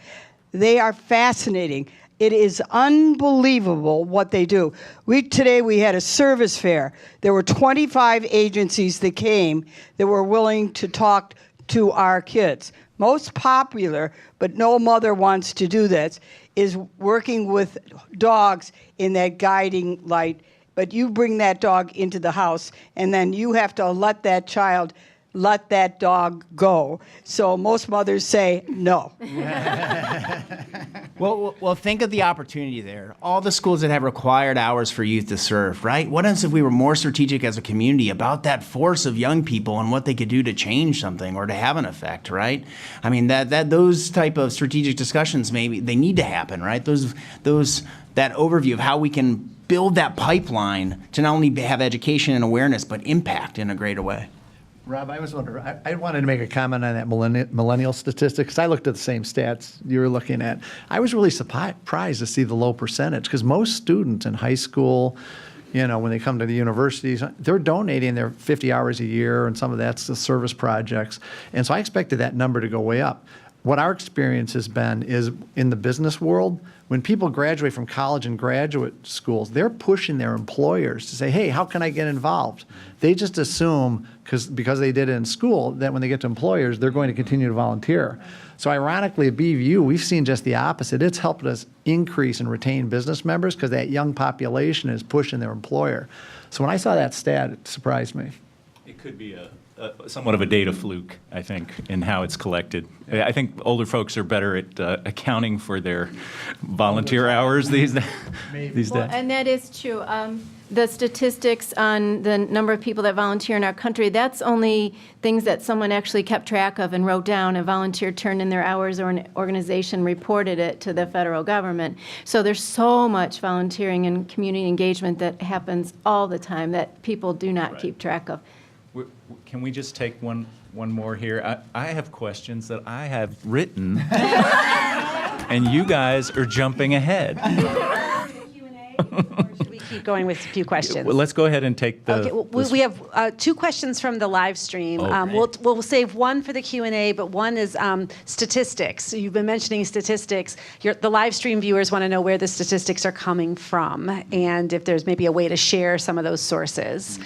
They are fascinating. It is unbelievable what they do. Today we had a service fair. There were 25 agencies that came that were willing to talk to our kids. Most popular, but no mother wants to do this, is working with dogs in that guiding light. But you bring that dog into the house, and then you have to let that dog go. So most mothers say no. Well, think of the opportunity there. All the schools that have required hours for youth to serve, right? What else if we were more strategic as a community about that force of young people and what they could do to change something or to have an effect, right? I mean, those type of strategic discussions, maybe they need to happen, right? That overview of how we can build that pipeline to not only have education and awareness, but impact in a greater way. Rob, I was wondering, I wanted to make a comment on that millennial statistic, because I looked at the same stats you were looking at. I was really surprised to see the low percentage, because most students in high school, when they come to the universities, they're donating their 50 hours a year, and some of that's the service projects. And so I expected that number to go way up. What our experience has been is in the business world, when people graduate from college and graduate schools, they're pushing their employers to say, hey, how can I get involved? They just assume, because they did it in school, that when they get to employers, they're going to continue to volunteer. So ironically, at BeView, we've seen just the opposite. It's helped us increase and retain business members because that young population is pushing their employer. So when I saw that stat, it surprised me. It could be somewhat of a data fluke, I think, in how it's collected. I think older folks are better at accounting for their volunteer hours these days. Well, and that is true. The statistics on the number of people that volunteer in our country, that's only things that someone actually kept track of and wrote down. A volunteer turned in their hours or an organization reported it to the federal government. So there's so much volunteering and community engagement that happens all the time that people do not keep track of. Can we just take one more here? I have questions that I have written, and you guys are jumping ahead. Or should we keep going with a few questions? Well, let's go ahead and take the... Okay, well, we have 2 questions from the live stream. Okay. We'll save one for the Q&A, but one is statistics. So you've been mentioning statistics. The live stream viewers want to know where the statistics are coming from and if there's maybe a way to share some of those sources.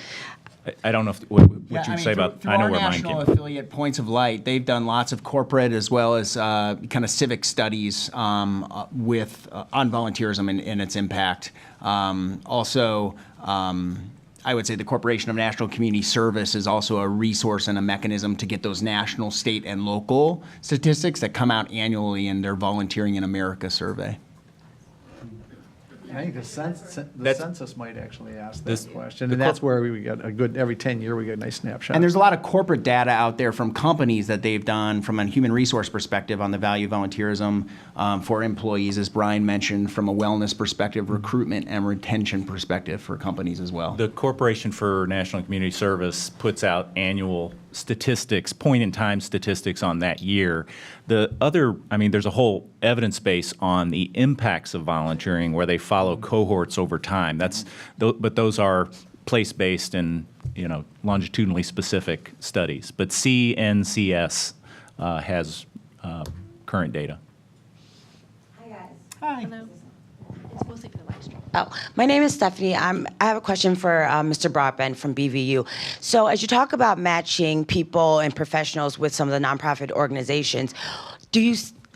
I don't know what you say about... I know where mine came Through our national from. affiliate Points of Light, they've done lots of corporate as well as kind of civic studies on volunteerism and its impact. Also, I would say the Corporation of National Community Service is also a resource and a mechanism to get those national, state, and local statistics that come out annually in their Volunteering in America survey. I think the census might actually ask that question, and that's where we get every 10 years we get a nice snapshot. And there's a lot of corporate data out there from companies that they've done from a human resource perspective on the value of volunteerism for employees, as Brian mentioned, from a wellness perspective, recruitment and retention perspective for companies as well. The Corporation for National and Community Service puts out annual statistics, point-in-time statistics on that year. The other, there's a whole evidence base on the impacts of volunteering where they follow cohorts over time. But those are place-based and longitudinally specific studies. But CNCS has current data. Hi, guys. Hi. Hello. We'll take the live stream. Oh, my name is Stephanie. I have a question for Mr. Broadbent from BeView. So as you talk about matching people and professionals with some of the nonprofit organizations,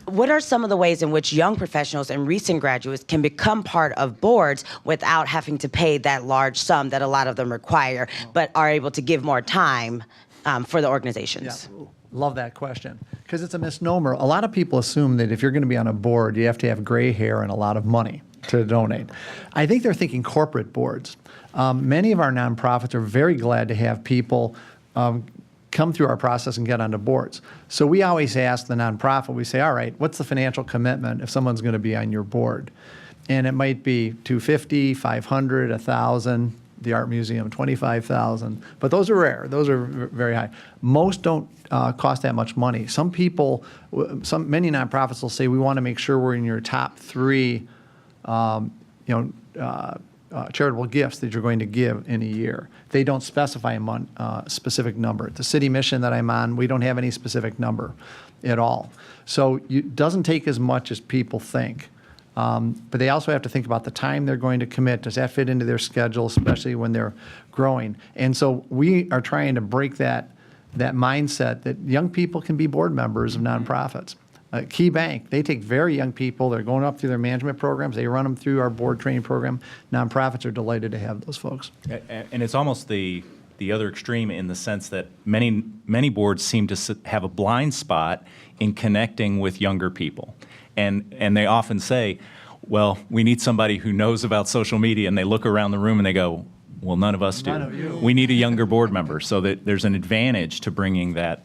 what are some of the ways in which young professionals and recent graduates can become part of boards without having to pay that large sum that a lot of them require, but are able to give more time for the organizations? Yeah. Love that question, because it's a misnomer. A lot of people assume that if you're going to be on a board, you have to have gray hair and a lot of money to donate. I think they're thinking corporate boards. Many of our nonprofits are very glad to have people come through our process and get onto boards. So we always ask the nonprofit, we say, all right, what's the financial commitment if someone's going to be on your board? And it might be $250, $500, $1,000. The Art Museum, $25,000, but those are rare. Those are very high. Most don't cost that much money. Some people, many nonprofits will say we want to make sure we're in your top 3, charitable gifts that you're going to give in a year. They don't specify a specific number. The city mission that I'm on, we don't have any specific number at all. So it doesn't take as much as people think. But they also have to think about the time they're going to commit. Does that fit into their schedule, especially when they're growing? And so we are trying to break that mindset that young people can be board members of nonprofits. Key Bank, they take very young people, they're going up through their management programs, they run them through our board training program. Nonprofits are delighted to have those folks. And it's almost the other extreme in the sense that many boards seem to have a blind spot in connecting with younger people. And they often say, well, we need somebody who knows about social media, and they look around the room and they go, well, none of us do. None of you. We need a younger board member, so that there's an advantage to bringing that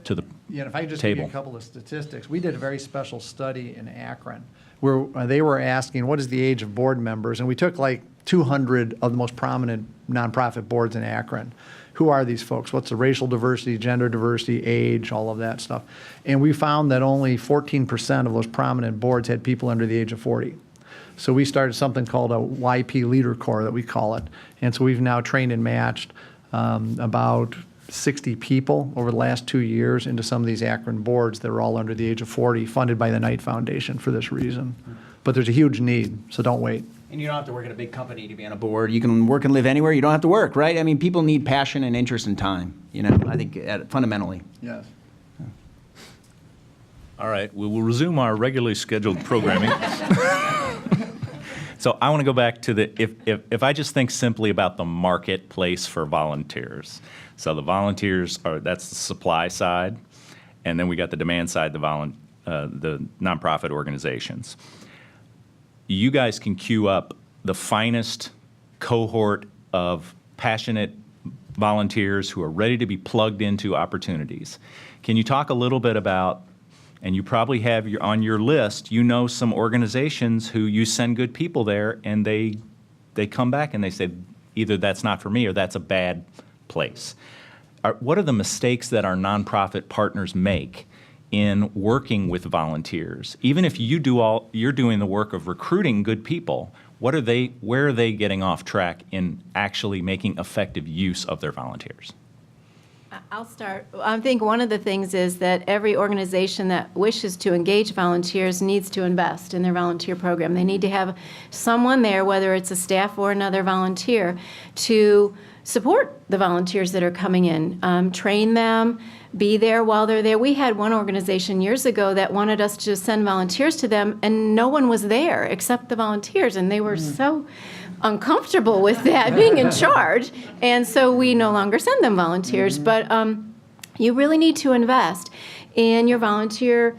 to the Yeah, and if I could just give you table. a couple of statistics, we did a very special study in Akron where they were asking what is the age of board members, and we took like 200 of the most prominent nonprofit boards in Akron. Who are these folks? What's the racial diversity, gender diversity, age, all of that stuff? And we found that only 14% of those prominent boards had people under the age of 40. So we started something called a YP Leader Corps, that we call it. And so we've now trained and matched about 60 people over the last 2 years into some of these Akron boards that are all under the age of 40, funded by the Knight Foundation for this reason. But there's a huge need, so don't wait. And you don't have to work at a big company to be on a board. You can work and live anywhere. You don't have to work, right? I mean, people need passion and interest and time, I think fundamentally. Yes. All right, we will resume our regularly scheduled programming. So I want to go back to if I just think simply about the marketplace for volunteers. So the volunteers that's the supply side, and then we got the demand side, the nonprofit organizations. You guys can queue up the finest cohort of passionate volunteers who are ready to be plugged into opportunities. Can you talk a little bit about, and you probably have on your list, some organizations who you send good people there and they come back and they say, either that's not for me or that's a bad place. What are the mistakes that our nonprofit partners make in working with volunteers? Even if you're doing the work of recruiting good people, where are they getting off track in actually making effective use of their volunteers? I'll start. I think one of the things is that every organization that wishes to engage volunteers needs to invest in their volunteer program. They need to have someone there, whether it's a staff or another volunteer, to support the volunteers that are coming in, train them, be there while they're there. We had one organization years ago that wanted us to send volunteers to them, and no one was there except the volunteers, and they were so uncomfortable with that, being in charge, and so we no longer send them volunteers. But you really need to invest in your volunteer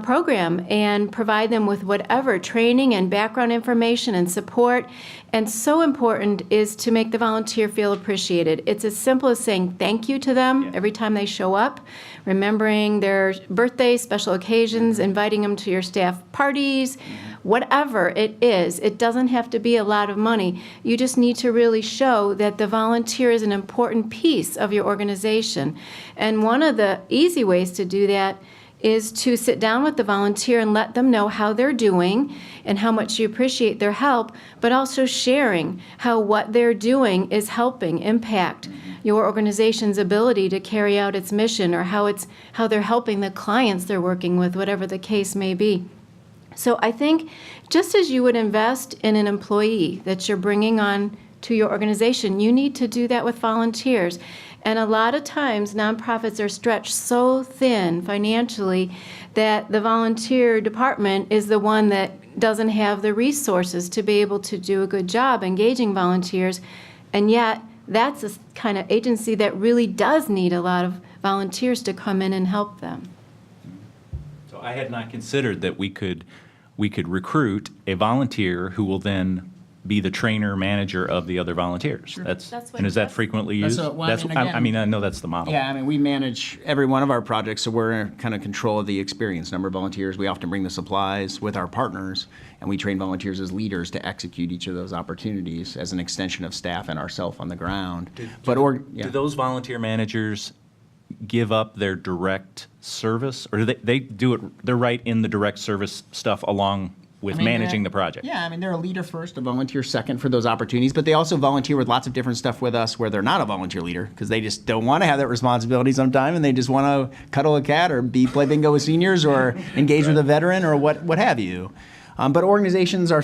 program and provide them with whatever training and background information and support. And so important is to make the volunteer feel appreciated. It's as simple as saying thank you to them every time they show up, remembering their birthdays, special occasions, inviting them to your staff parties, whatever it is. It doesn't have to be a lot of money. You just need to really show that the volunteer is an important piece of your organization. And one of the easy ways to do that is to sit down with the volunteer and let them know how they're doing and how much you appreciate their help, but also sharing how what they're doing is helping impact your organization's ability to carry out its mission, or how they're helping the clients they're working with, whatever the case may be. So I think just as you would invest in an employee that you're bringing on to your organization, you need to do that with volunteers. And a lot of times, nonprofits are stretched so thin financially that the volunteer department is the one that doesn't have the resources to be able to do a good job engaging volunteers. And yet, that's a kind of agency that really does need a lot of volunteers to come in and help them. So I had not considered that we could recruit a volunteer who will then be the trainer manager of the other volunteers. And is that frequently used? I know that's the model. Yeah, I mean, we manage every one of our projects, so we're in kind of control of the experience. Number of volunteers, we often bring the supplies with our partners, and we train volunteers as leaders to execute each of those opportunities as an extension of staff and ourselves on the ground. Do those volunteer managers give up their direct service, or do they do it? They're right in the direct service stuff along with managing the project. Yeah, I mean, they're a leader first, a volunteer second for those opportunities, but they also volunteer with lots of different stuff with us where they're not a volunteer leader because they just don't want to have that responsibility sometime, and they just want to cuddle a cat or play bingo with seniors or engage with a veteran or what have you. But organizations are,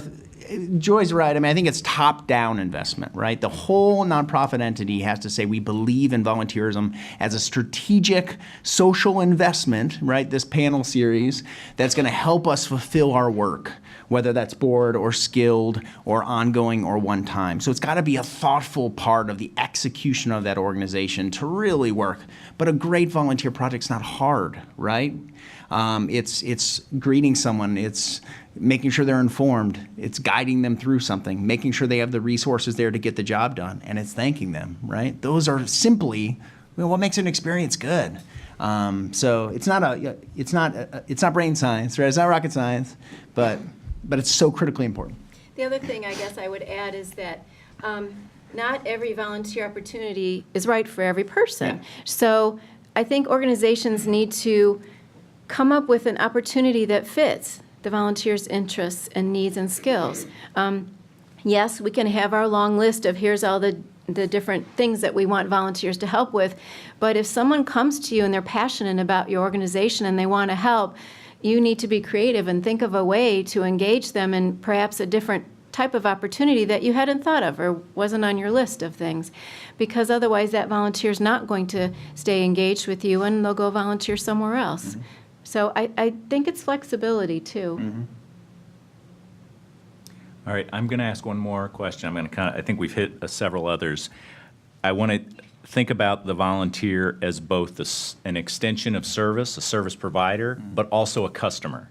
Joy's right. I mean, I think it's top-down investment, right? The whole nonprofit entity has to say we believe in volunteerism as a strategic social investment, right? This panel series that's going to help us fulfill our work, whether that's board or skilled or ongoing or one time. So it's got to be a thoughtful part of the execution of that organization to really work. But a great volunteer project's not hard, right? It's greeting someone, it's making sure they're informed, it's guiding them through something, making sure they have the resources there to get the job done, and it's thanking them, right? Those are simply what makes an experience good. So it's not brain science, right? It's not rocket science, but it's so critically important. The other thing I guess I would add is that not every volunteer opportunity is right for every person. Yeah. So I think organizations need to come up with an opportunity that fits the volunteer's interests and needs and skills. Yes, we can have our long list of here's all the different things that we want volunteers to help with, but if someone comes to you and they're passionate about your organization and they want to help, you need to be creative and think of a way to engage them in perhaps a different type of opportunity that you hadn't thought of or wasn't on your list of things, because otherwise that volunteer is not going to stay engaged with you and they'll go volunteer somewhere else. Mm-hmm. So I think it's flexibility too. Mm-hmm. All right, I'm going to ask one more question. I think we've hit several others. I want to think about the volunteer as both an extension of service, a service provider, but also a customer.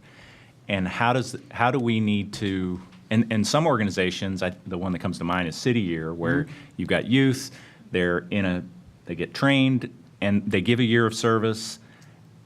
And how do we need to, and some organizations, the one that comes to mind is City Year, where you've got youth, they get trained, and they give a year of service,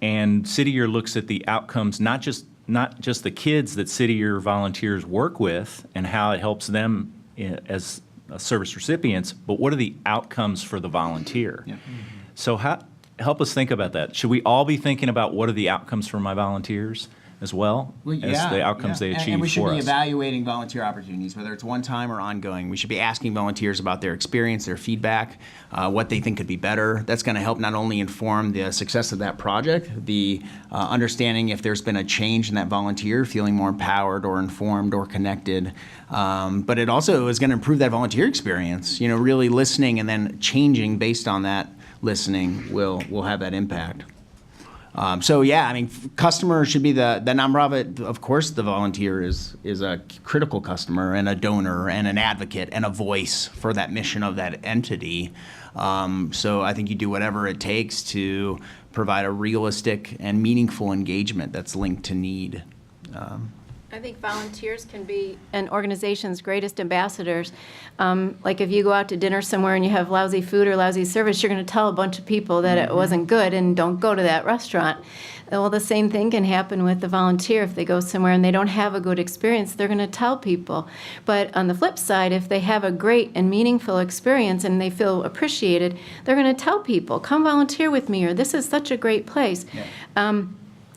and City Year looks at the outcomes, not just the kids that City Year volunteers work with and how it helps them as service recipients, but what are the outcomes for the volunteer? Yeah. Mm-hmm. So help us think about that. Should we all be thinking about what are the outcomes for my volunteers as well as the outcomes they achieve for us? And we should be evaluating volunteer opportunities, whether it's one time or ongoing. We should be asking volunteers about their experience, their feedback, what they think could be better. That's going to help not only inform the success of that project, the understanding if there's been a change in that volunteer, feeling more empowered or informed or connected, but it also is going to improve that volunteer experience. Really listening and then changing based on that listening will have that impact. Customer should be the nonprofit. Of course, the volunteer is a critical customer and a donor and an advocate and a voice for that mission of that entity. So I think you do whatever it takes to provide a realistic and meaningful engagement that's linked to need. I think volunteers can be an organization's greatest ambassadors. Like if you go out to dinner somewhere and you have lousy food or lousy service, you're going to tell a bunch of people that it wasn't good and don't go to that restaurant. Well, the same thing can happen with the volunteer. If they go somewhere and they don't have a good experience, they're going to tell people. But on the flip side, if they have a great and meaningful experience and they feel appreciated, they're going to tell people, come volunteer with me, or this is such a great place. Yeah.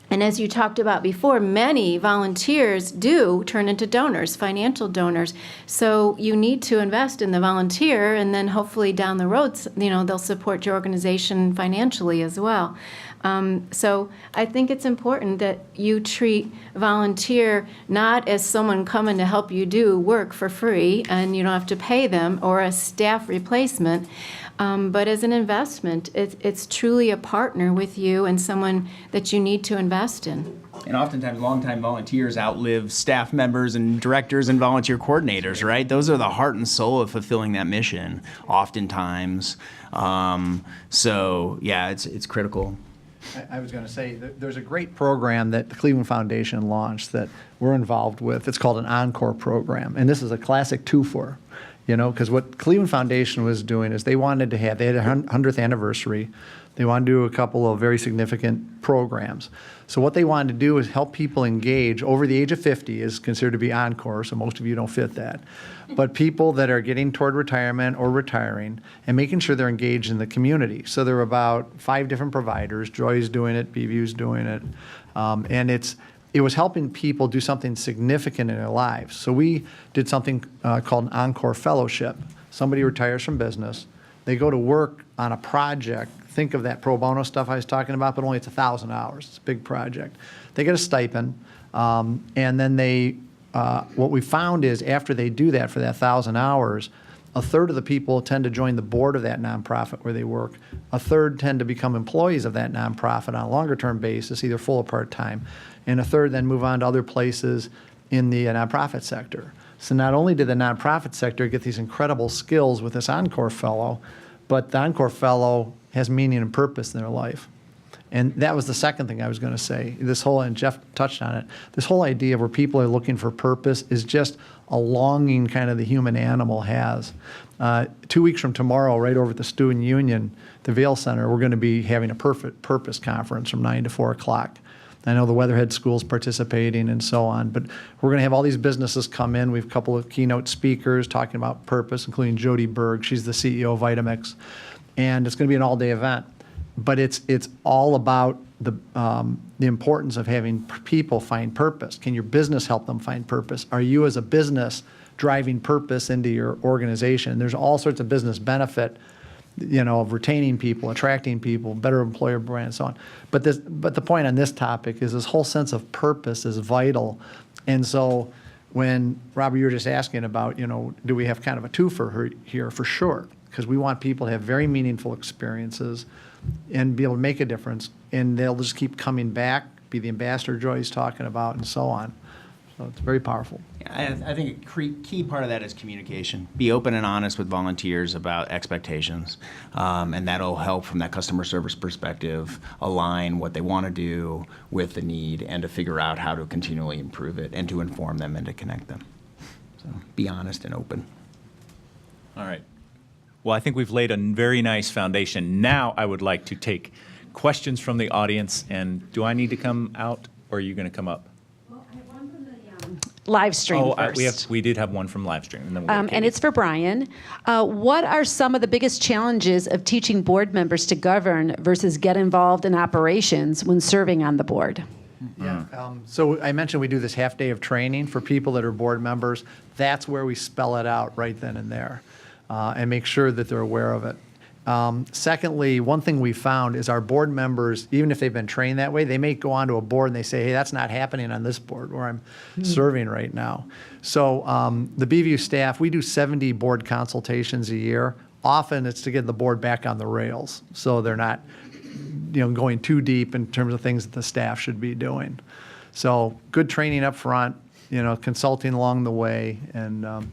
And as you talked about before, many volunteers do turn into donors, financial donors. So you need to invest in the volunteer, and then hopefully down the road, they'll support your organization financially as well. So I think it's important that you treat volunteer not as someone coming to help you do work for free and you don't have to pay them, or a staff replacement. But as an investment, it's truly a partner with you and someone that you need to invest in. And oftentimes, longtime volunteers outlive staff members and directors and volunteer coordinators, right? Those are the heart and soul of fulfilling that mission, oftentimes. It's critical. I was going to say, there's a great program that the Cleveland Foundation launched that we're involved with. It's called an Encore program, and this is a classic twofer. Because what Cleveland Foundation was doing is they had a 100th anniversary. They wanted to do a couple of very significant programs. So what they wanted to do is help people engage over the age of 50 is considered to be encore, so most of you don't fit that. But people that are getting toward retirement or retiring and making sure they're engaged in the community. So there were about 5 different providers. Joy's doing it, BeView's doing it. And it was helping people do something significant in their lives. So we did something called an Encore Fellowship. Somebody retires from business. They go to work on a project. Think of that pro bono stuff I was talking about, but only it's 1,000 hours. It's a big project. They get a stipend, and then they what we found is after they do that for that 1,000 hours, a third of the people tend to join the board of that nonprofit where they work. A third tend to become employees of that nonprofit on a longer-term basis, either full or part-time. And a third then move on to other places in the nonprofit sector. So not only did the nonprofit sector get these incredible skills with this Encore Fellow, but the Encore Fellow has meaning and purpose in their life. And that was the second thing I was going to say. This whole, and Jeff touched on it, this whole idea where people are looking for purpose is just a longing kind of the human animal has. 2 weeks from tomorrow, right over at the Student Union, the Vail Center, we're going to be having a Purpose Conference from 9 to 4 o'clock. I know the Weatherhead School's participating and so on, but we're going to have all these businesses come in. We have a couple of keynote speakers talking about purpose, including Jody Berg. She's the CEO of Vitamix. And it's going to be an all-day event. But it's all about the importance of having people find purpose. Can your business help them find purpose? Are you as a business driving purpose into your organization? There's all sorts of business benefit, of retaining people, attracting people, better employer brand, and so on. But the point on this topic is this whole sense of purpose is vital. And so when, Robert, you were just asking about, do we have kind of a twofer here? For sure, because we want people to have very meaningful experiences and be able to make a difference, and they'll just keep coming back, be the ambassador Joy's talking about, and so on. So it's very powerful. I think a key part of that is communication. Be open and honest with volunteers about expectations, and that'll help from that customer service perspective, align what they want to do with the need, and to figure out how to continually improve it, and to inform them and to connect them. So be honest and open. All right. Well, I think we've laid a very nice foundation. Now I would like to take questions from the audience. And do I need to come out, or are you going to come up? Well, I have one from the live stream first. We did have one from live stream. And, then And it's for Brian. What are some of the biggest challenges of teaching board members to govern versus get involved in operations when serving on the board? Yeah. So I mentioned we do this half day of training for people that are board members. That's where we spell it out right then and there. And make sure that they're aware of it. Secondly, one thing we found is our board members, even if they've been trained that way, they may go onto a board and they say, hey, that's not happening on this board where I'm serving right now. So the BeView staff, we do 70 board consultations a year. Often it's to get the board back on the rails, so they're not going too deep in terms of things that the staff should be doing. So good training up front, consulting along the way, and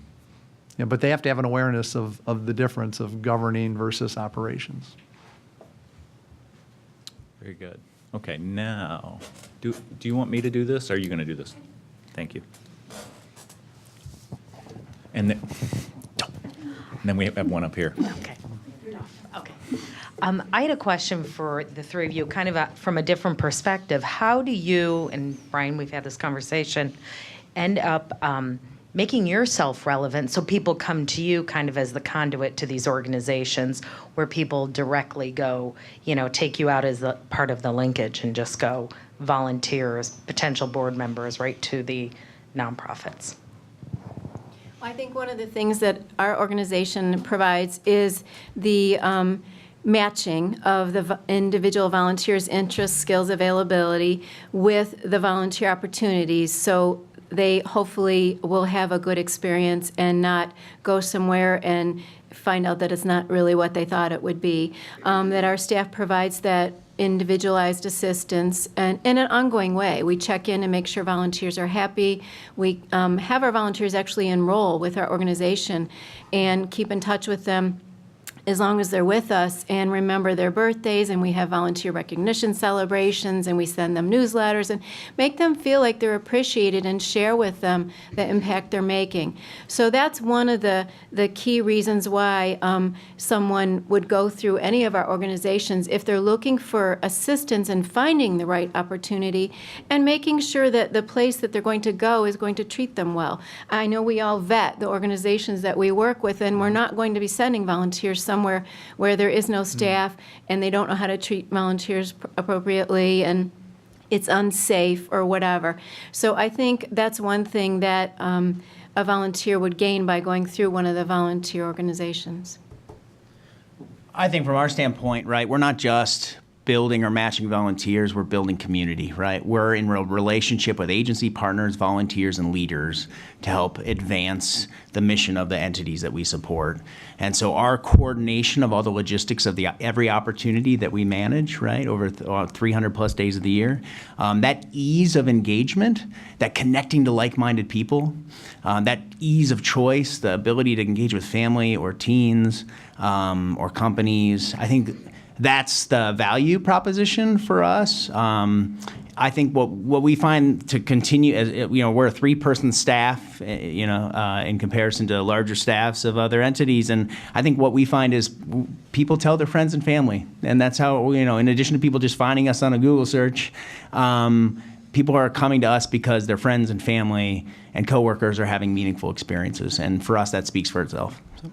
but they have to have an awareness of the difference of governing versus operations. Very good. Okay, now, do you want me to do this, or are you going to do this? Thank you. And then we have one up here. Okay. Okay. I had a question for the three of you, kind of from a different perspective. How do you, and Brian, we've had this conversation, end up making yourself relevant so people come to you kind of as the conduit to these organizations where people directly go, take you out as the part of the linkage and just go volunteers, potential board members, right to the nonprofits? I think one of the things that our organization provides is the matching of the individual volunteers' interests, skills, availability with the volunteer opportunities. So they hopefully will have a good experience and not go somewhere and find out that it's not really what they thought it would be. That our staff provides that individualized assistance and in an ongoing way. We check in and make sure volunteers are happy. We have our volunteers actually enroll with our organization and keep in touch with them as long as they're with us, and remember their birthdays, and we have volunteer recognition celebrations, and we send them newsletters and make them feel like they're appreciated and share with them the impact they're making. So that's one of the key reasons why someone would go through any of our organizations if they're looking for assistance in finding the right opportunity and making sure that the place that they're going to go is going to treat them well. I know we all vet the organizations that we work with, and we're not going to be sending volunteers somewhere where there is no staff and they don't know how to treat volunteers appropriately and it's unsafe or whatever. So I think that's one thing that a volunteer would gain by going through one of the volunteer organizations. I think from our standpoint, right, we're not just building or matching volunteers, we're building community, right? We're in real relationship with agency partners, volunteers, and leaders to help advance the mission of the entities that we support. And so our coordination of all the logistics of every opportunity that we manage, right, over 300 plus days of the year, that ease of engagement, that connecting to like-minded people, that ease of choice, the ability to engage with family or teens or companies, I think that's the value proposition for us. I think what we find to continue, as we're a 3-person staff, in comparison to larger staffs of other entities, and I think what we find is people tell their friends and family, and that's how in addition to people just finding us on a Google search, people are coming to us because their friends and family and coworkers are having meaningful experiences, and for us that speaks for itself. So.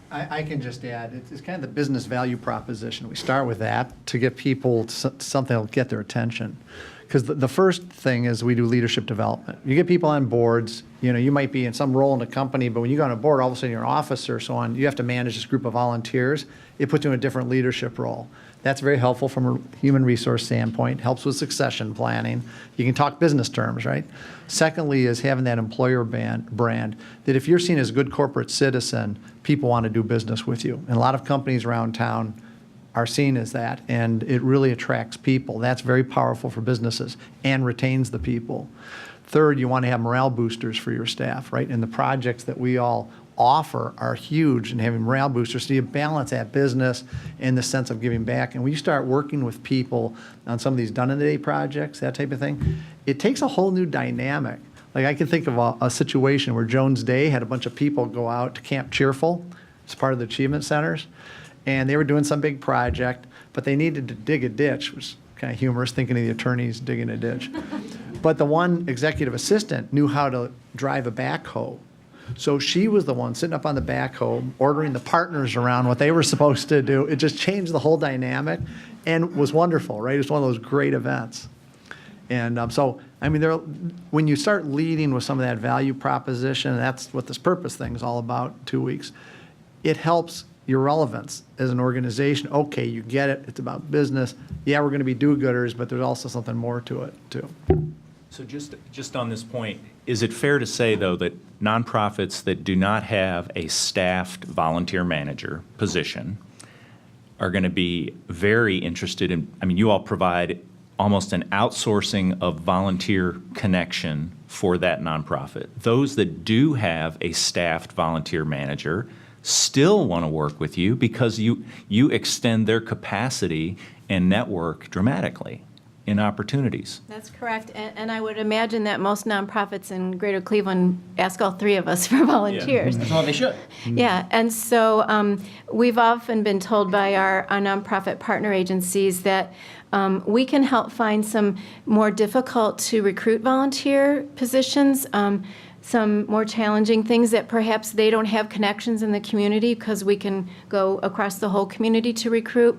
I can just add, it's kind of the business value proposition. We start with that to get people to something that will get their attention. Because the first thing is we do leadership development. You get people on boards, you might be in some role in a company, but when you go on a board, all of a sudden you're an officer, so on, you have to manage this group of volunteers. It puts you in a different leadership role. That's very helpful from a human resource standpoint, helps with succession planning. You can talk business terms, right? Secondly is having that employer brand, that if you're seen as a good corporate citizen, people want to do business with you. And a lot of companies around town are seen as that, and it really attracts people. That's very powerful for businesses and retains the people. Third, you want to have morale boosters for your staff, right? And the projects that we all offer are huge in having morale boosters, so you balance that business in the sense of giving back. And when you start working with people on some of these done-in-a-day projects, that type of thing, it takes a whole new dynamic. Like I can think of a situation where Jones Day had a bunch of people go out to Camp Cheerful as part of the achievement centers, and they were doing some big project, but they needed to dig a ditch, which was kind of humorous, thinking of the attorneys digging a ditch. But the one executive assistant knew how to drive a backhoe. So she was the one sitting up on the backhoe, ordering the partners around what they were supposed to do. It just changed the whole dynamic and was wonderful, right? It was one of those great events. And when you start leading with some of that value proposition, and that's what this purpose thing is all about, 2 weeks, it helps your relevance as an organization. Okay, you get it. It's about business. Yeah, we're going to be do-gooders, but there's also something more to it, too. So just on this point, is it fair to say, though, that nonprofits that do not have a staffed volunteer manager position are going to be very interested in, you all provide almost an outsourcing of volunteer connection for that nonprofit. Those that do have a staffed volunteer manager still want to work with you because you extend their capacity and network dramatically in opportunities. That's correct. And I would imagine that most nonprofits in Greater Cleveland ask all 3 of us for volunteers. That's all they should. Yeah, and so we've often been told by our nonprofit partner agencies that we can help find some more difficult to recruit volunteer positions, some more challenging things that perhaps they don't have connections in the community because we can go across the whole community to recruit.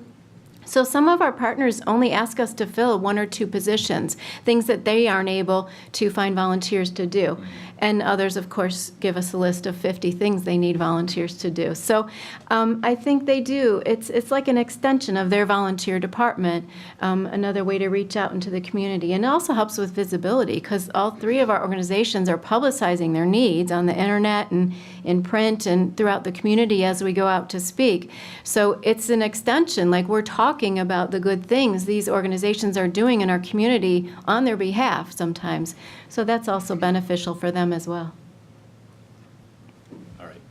So some of our partners only ask us to fill 1 or 2 positions, things that they aren't able to find volunteers to do. And others, of course, give us a list of 50 things they need volunteers to do. So I think they do. It's like an extension of their volunteer department, another way to reach out into the community. And it also helps with visibility because all 3 of our organizations are publicizing their needs on the internet and in print and throughout the community as we go out to speak. So it's an extension, like we're talking about the good things these organizations are doing in our community on their behalf sometimes. So that's also beneficial for them as well. All right.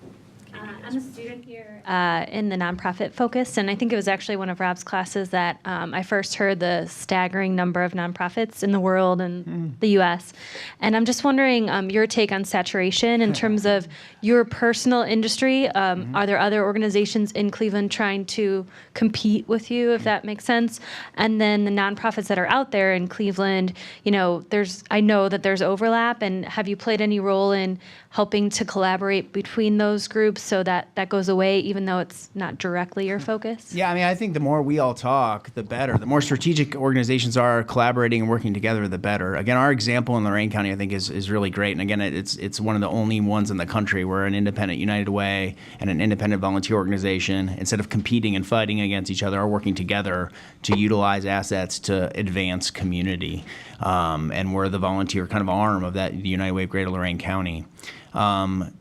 I'm a student here in the nonprofit focus, and I think it was actually one of Rob's classes that I first heard the staggering number of nonprofits in the world and the U.S. And I'm just wondering your take on saturation in terms of your personal industry. Are there other organizations in Cleveland trying to compete with you, if that makes sense? And then the nonprofits that are out there in Cleveland, I know that there's overlap, and have you played any role in helping to collaborate between those groups so that that goes away, even though it's not directly your focus? Yeah, I mean, I think the more we all talk, the better. The more strategic organizations are collaborating and working together, the better. Again, our example in Lorain County, I think, is really great. And again, it's one of the only ones in the country where an independent United Way and an independent volunteer organization, instead of competing and fighting against each other, are working together to utilize assets to advance community. And we're the volunteer kind of arm of that, the United Way of Greater Lorain County.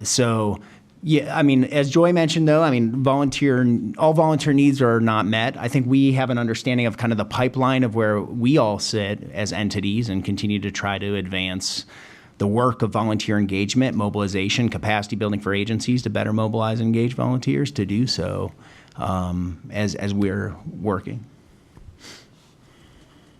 So, yeah, I mean, as Joy mentioned, though, I mean, all volunteer needs are not met. I think we have an understanding of kind of the pipeline of where we all sit as entities and continue to try to advance the work of volunteer engagement, mobilization, capacity building for agencies to better mobilize and engage volunteers to do so as we're working.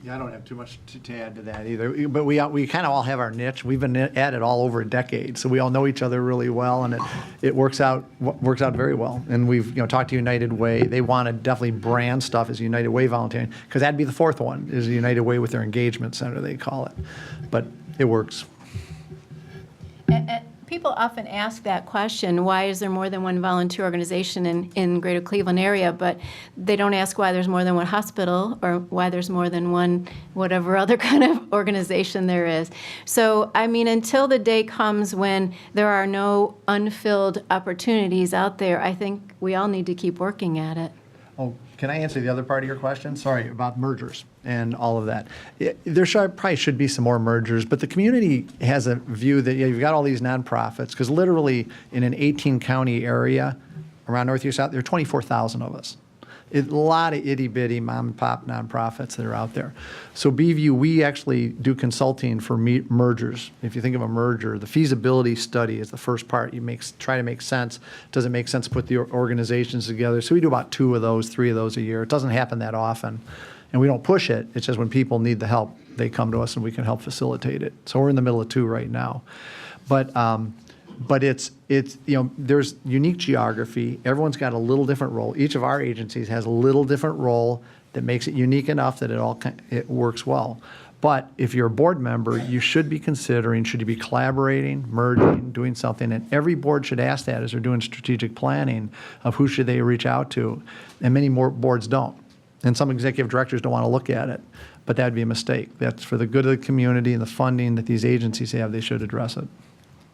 Yeah, I don't have too much to add to that either. But we kind of all have our niche. We've been at it all over a decade, so we all know each other really well, and it works out very well. And we've talked to United Way. They want to definitely brand stuff as United Way volunteering, because that'd be the fourth one, is United Way with their engagement center, they call it. But it works. People often ask that question, why is there more than one volunteer organization in Greater Cleveland area, but they don't ask why there's more than one hospital or why there's more than one whatever other kind of organization there is. So, I mean, until the day comes when there are no unfilled opportunities out there, I think we all need to keep working at it. Oh, can I answer the other part of your question? Sorry, about mergers and all of that. There probably should be some more mergers, but the community has a view that you've got all these nonprofits, because literally in an 18-county area around Northeast South, there are 24,000 of us. A lot of itty-bitty mom-and-pop nonprofits that are out there. So BeView, we actually do consulting for mergers. If you think of a merger, the feasibility study is the first part. You try to make sense. Does it make sense to put the organizations together? So we do about 2 of those, 3 of those a year. It doesn't happen that often. And we don't push it. It's just when people need the help, they come to us and we can help facilitate it. So we're in the middle of 2 right now. But it's there's unique geography. Everyone's got a little different role. Each of our agencies has a little different role that makes it unique enough that it works well. But if you're a board member, you should be considering, should you be collaborating, merging, doing something? And every board should ask that as they're doing strategic planning of who should they reach out to. And many more boards don't. And some executive directors don't want to look at it. But that would be a mistake. That's for the good of the community and the funding that these agencies have. They should address it.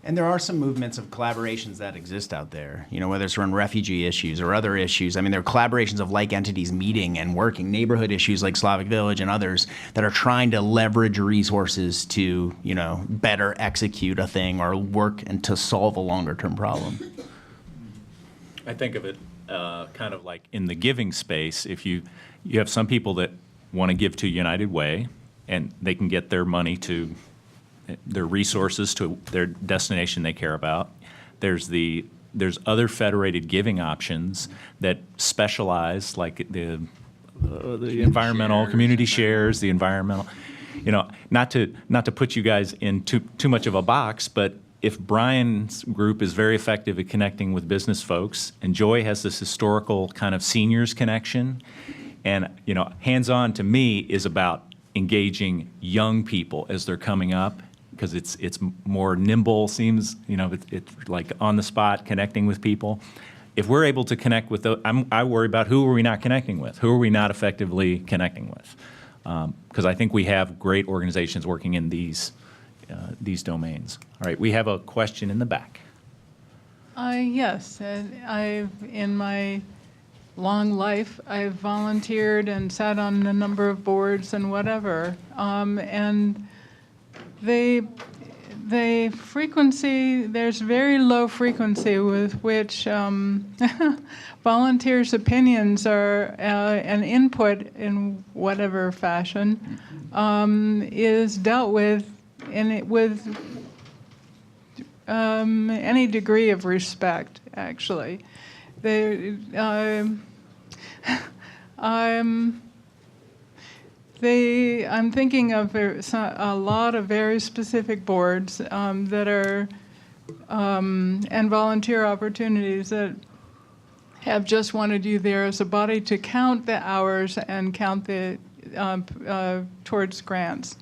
And there are some movements of collaborations that exist out there, whether it's around refugee issues or other issues. I mean, there are collaborations of like entities meeting and working, neighborhood issues like Slavic Village and others that are trying to leverage resources to, better execute a thing or work and to solve a longer term problem. I think of it kind of like in the giving space. If you have some people that want to give to United Way, and they can get their money to their resources to their destination they care about. There's other federated giving options that specialize, like the environmental community shares, the environmental. Not to put you guys in too much of a box, but if Brian's group is very effective at connecting with business folks, and Joy has this historical kind of seniors connection, and HandsOn to me is about engaging young people as they're coming up, because it's more nimble, seems, it's like on the spot, connecting with people. If we're able to connect with those, I worry about who are we not connecting with? Who are we not effectively connecting with? Because I think we have great organizations working in these domains. All right, we have a question in the back. Yes, in my long life, I've volunteered and sat on a number of boards and whatever, and the frequency, there's very low frequency with which volunteers' opinions are an input in whatever fashion is dealt with with any degree of respect, actually. I'm thinking of a lot of very specific boards that are, and volunteer opportunities that have just wanted you there as a body to count the hours and count the towards grants.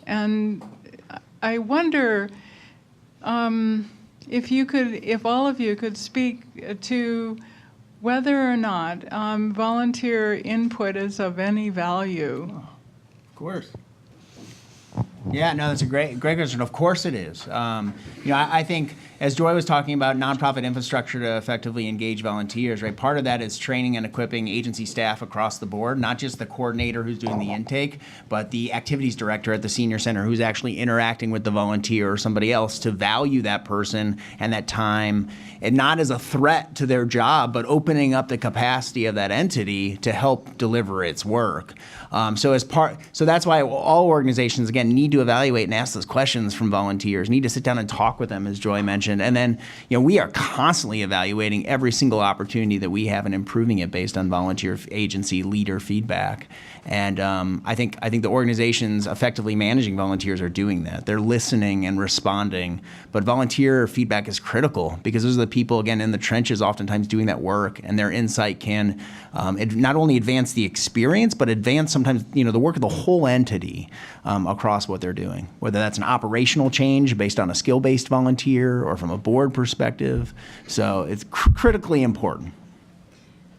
And I wonder, if all of you could speak to whether or not volunteer input is of any value. Of course. Yeah, no, that's a great question. Of course it is. I think, as Joy was talking about nonprofit infrastructure to effectively engage volunteers, right? Part of that is training and equipping agency staff across the board, not just the coordinator who's doing the intake, but the activities director at the senior center who's actually interacting with the volunteer or somebody else to value that person and that time, and not as a threat to their job, but opening up the capacity of that entity to help deliver its work. So that's why all organizations, again, need to evaluate and ask those questions from volunteers, need to sit down and talk with them, as Joy mentioned. And then, we are constantly evaluating every single opportunity that we have and improving it based on volunteer agency leader feedback. And I think the organizations effectively managing volunteers are doing that. They're listening and responding. But volunteer feedback is critical because those are the people, again, in the trenches oftentimes doing that work, and their insight can not only advance the experience, but advance sometimes, the work of the whole entity across what they're doing, whether that's an operational change based on a skill-based volunteer or from a board perspective. So it's critically important.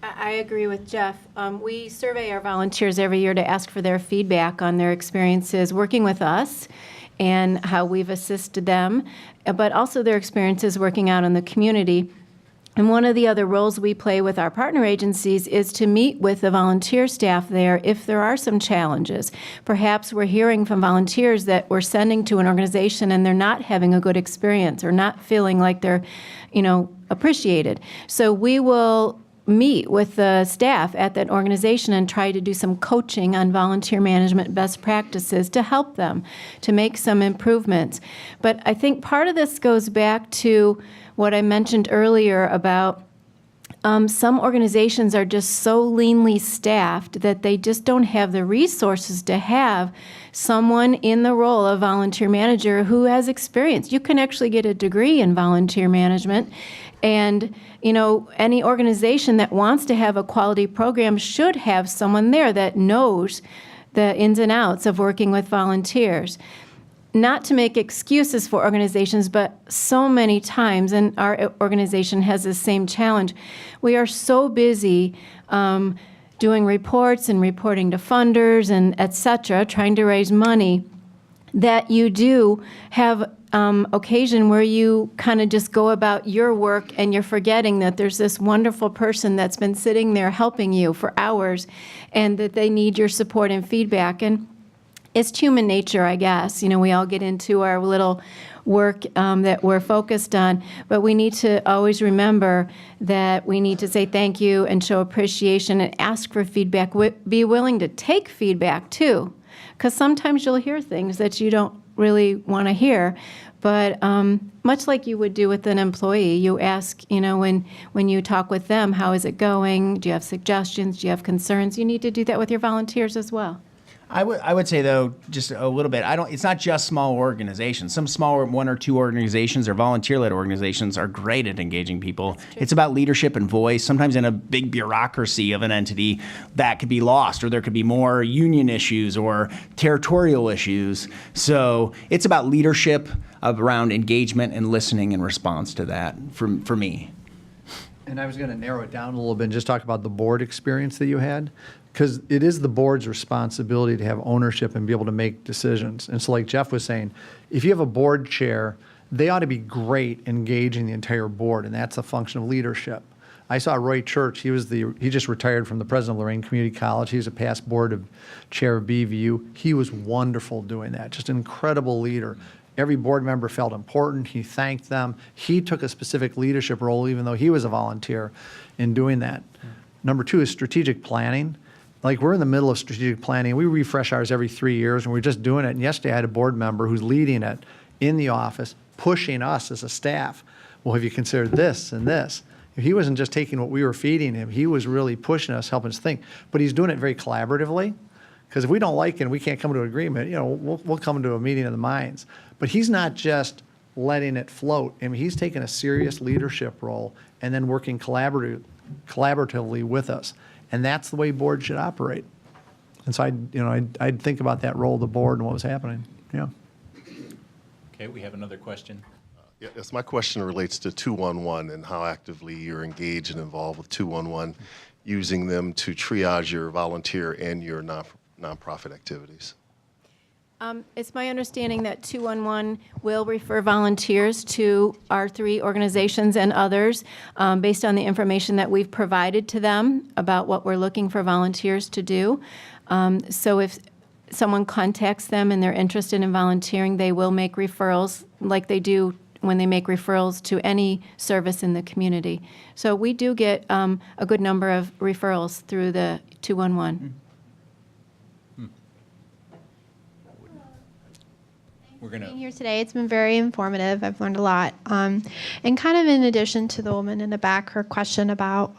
I agree with Jeff. We survey our volunteers every year to ask for their feedback on their experiences working with us and how we've assisted them, but also their experiences working out in the community. And one of the other roles we play with our partner agencies is to meet with the volunteer staff there if there are some challenges. Perhaps we're hearing from volunteers that we're sending to an organization and they're not having a good experience or not feeling like they're, appreciated. So we will meet with the staff at that organization and try to do some coaching on volunteer management best practices to help them to make some improvements. But I think part of this goes back to what I mentioned earlier about some organizations are just so leanly staffed that they just don't have the resources to have someone in the role of volunteer manager who has experience. You can actually get a degree in volunteer management. And, any organization that wants to have a quality program should have someone there that knows the ins and outs of working with volunteers. Not to make excuses for organizations, but so many times, and our organization has the same challenge, we are so busy doing reports and reporting to funders and et cetera, trying to raise money, that you do have occasion where you kind of just go about your work and you're forgetting that there's this wonderful person that's been sitting there helping you for hours and that they need your support and feedback. And it's human nature, I guess. We all get into our little work that we're focused on, but we need to always remember that we need to say thank you and show appreciation and ask for feedback. Be willing to take feedback, too, because sometimes you'll hear things that you don't really want to hear. But much like you would do with an employee, you ask, when you talk with them, how is it going? Do you have suggestions? Do you have concerns? You need to do that with your volunteers as well. I would say, though, just a little bit, it's not just small organizations. Some small one or two organizations or volunteer-led organizations are great at engaging people. It's about leadership and voice. Sometimes in a big bureaucracy of an entity, that could be lost, or there could be more union issues or territorial issues. So it's about leadership around engagement and listening in response to that for me. And I was going to narrow it down a little bit and just talk about the board experience that you had, because it is the board's responsibility to have ownership and be able to make decisions. And so like Jeff was saying, if you have a board chair, they ought to be great engaging the entire board, and that's a function of leadership. I saw Roy Church. He just retired from the president of Lorraine Community College. He's a past board chair of BeView. He was wonderful doing that, just an incredible leader. Every board member felt important. He thanked them. He took a specific leadership role, even though he was a volunteer, in doing that. Number two is strategic planning. Like, we're in the middle of strategic planning. We refresh ours every 3 years, and we're just doing it. And yesterday I had a board member who's leading it in the office, pushing us as a staff. Well, have you considered this and this? He wasn't just taking what we were feeding him. He was really pushing us, helping us think. But he's doing it very collaboratively. Because if we don't like it and we can't come to an agreement, we'll come to a meeting of the minds. But he's not just letting it float. I mean, he's taking a serious leadership role and then working collaboratively with us. And that's the way boards should operate. And so I'd think about that role of the board and what was happening. Yeah. Okay, we have another question. Yes, my question relates to 211 and how actively you're engaged and involved with 211, using them to triage your volunteer and your nonprofit activities. It's my understanding that 211 will refer volunteers to our 3 organizations and others based on the information that we've provided to them about what we're looking for volunteers to do. So if someone contacts them and they're interested in volunteering, they will make referrals like they do when they make referrals to any service in the community. So we do get a good number of referrals through the 211. Being here today, it's been very informative. I've learned a lot. And kind of in addition to the woman in the back, her question about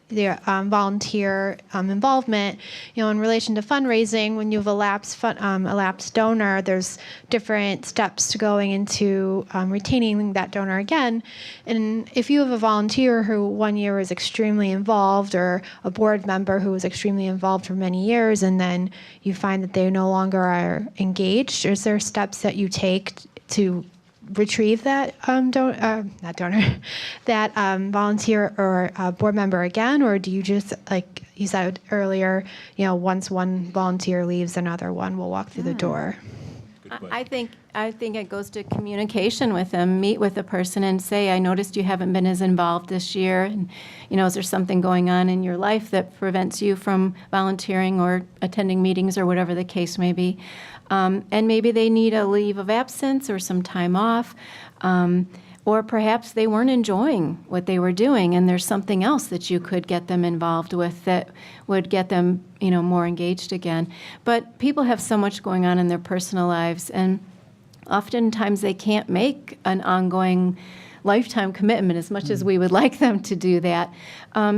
the volunteer involvement, in relation to fundraising, when you have a lapsed donor, there's different steps to going into retaining that donor again. And if you have a volunteer who one year was extremely involved, or a board member who was extremely involved for many years, and then you find that they no longer are engaged, is there steps that you take to retrieve that that volunteer or board member again, or do you just, like you said earlier, once one volunteer leaves, another one will walk through the door? I think it goes to communication with them. Meet with the person and say, I noticed you haven't been as involved this year, and is there something going on in your life that prevents you from volunteering or attending meetings or whatever the case may be? And maybe they need a leave of absence or some time off, or perhaps they weren't enjoying what they were doing, and there's something else that you could get them involved with that would get them, more engaged again. But people have so much going on in their personal lives, and oftentimes they can't make an ongoing lifetime commitment as much as we would like them to do that.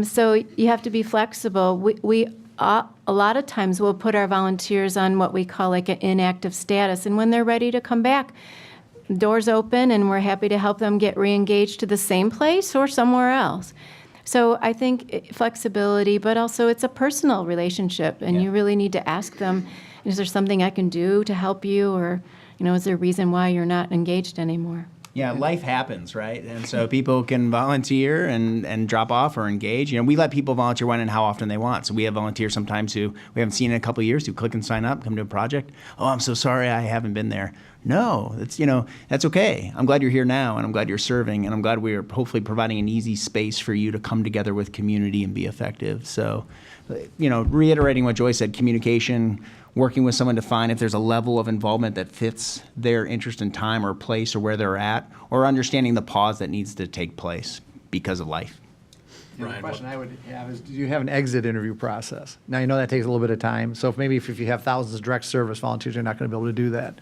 So you have to be flexible. We a lot of times we'll put our volunteers on what we call like an inactive status, and when they're ready to come back, doors open and we're happy to help them get re-engaged to the same place or somewhere else. So I think flexibility, but also it's a personal relationship, and you really need to ask them, is there something I can do to help you, or is there a reason why you're not engaged anymore? Yeah, life happens, right? And so people can volunteer and drop off or engage. We let people volunteer when and how often they want. So we have volunteers sometimes who we haven't seen in a couple of years who click and sign up, come to a project. Oh, I'm so sorry I haven't been there. No, that's okay. I'm glad you're here now, and I'm glad you're serving, and I'm glad we're hopefully providing an easy space for you to come together with community and be effective. So, reiterating what Joy said, communication, working with someone to find if there's a level of involvement that fits their interest in time or place or where they're at, or understanding the pause that needs to take place because of life. The question I would have is, do you have an exit interview process? Now, that takes a little bit of time. So if you have thousands of direct service volunteers, you're not going to be able to do that.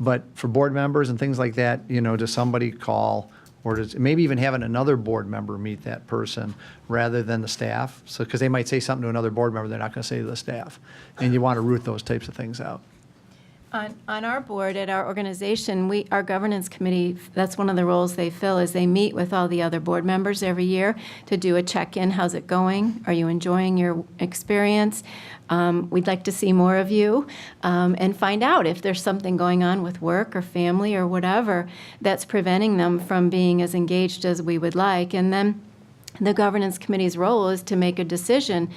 But for board members and things like that, does somebody call, or does maybe even having another board member meet that person rather than the staff? So, because they might say something to another board member they're not going to say to the staff. And you want to root those types of things out. On our board at our organization, our governance committee, that's one of the roles they fill, is they meet with all the other board members every year to do a check-in. How's it going? Are you enjoying your experience? We'd like to see more of you, and find out if there's something going on with work or family or whatever that's preventing them from being as engaged as we would like. And then the governance committee's role is to make a decision.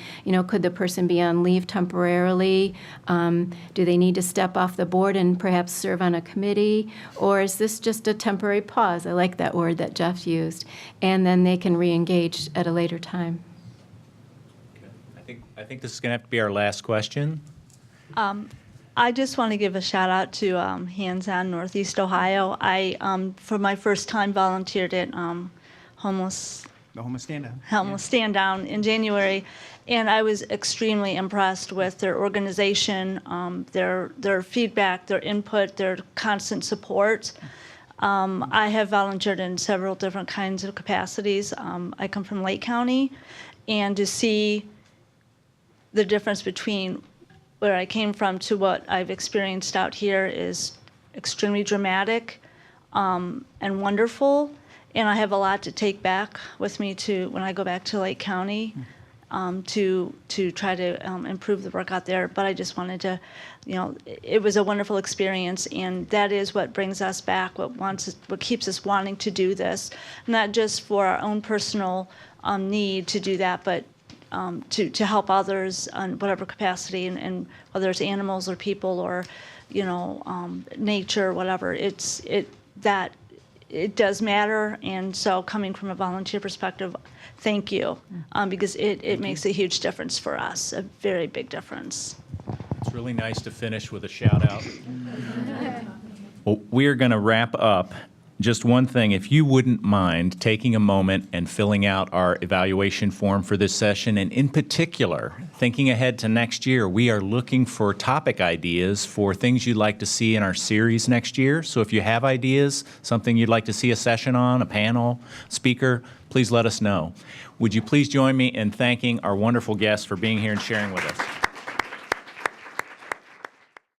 Could the person be on leave temporarily? Do they need to step off the board and perhaps serve on a committee? Or is this just a temporary pause? I like that word that Jeff used. And then they can re-engage at a later time. I think this is going to have to be our last question. I just want to give a shout out to HandsOn Northeast Ohio. I, for my first time, volunteered at The Homeless Stand Down in January, and I was extremely impressed with their organization, their feedback, their input, their constant support. I have volunteered in several different kinds of capacities. I come from Lake County, and to see the difference between where I came from to what I've experienced out here is extremely dramatic and wonderful. And I have a lot to take back with me to when I go back to Lake County. to try to improve the work out there. But I just wanted to, it was a wonderful experience, and that is what brings us back, what keeps us wanting to do this, not just for our own personal need to do that, but to help others on whatever capacity, and whether it's animals or people or nature, whatever. It does matter, and so coming from a volunteer perspective, thank you, because it makes a huge difference for us, a very big difference. It's really nice to finish with a shout out. Well, we're going to wrap up. Just one thing, if you wouldn't mind taking a moment and filling out our evaluation form for this session, and in particular, thinking ahead to next year, we are looking for topic ideas for things you'd like to see in our series next year. So if you have ideas, something you'd like to see a session on, a panel, speaker, please let us know. Would you please join me in thanking our wonderful guests for being here and sharing with us?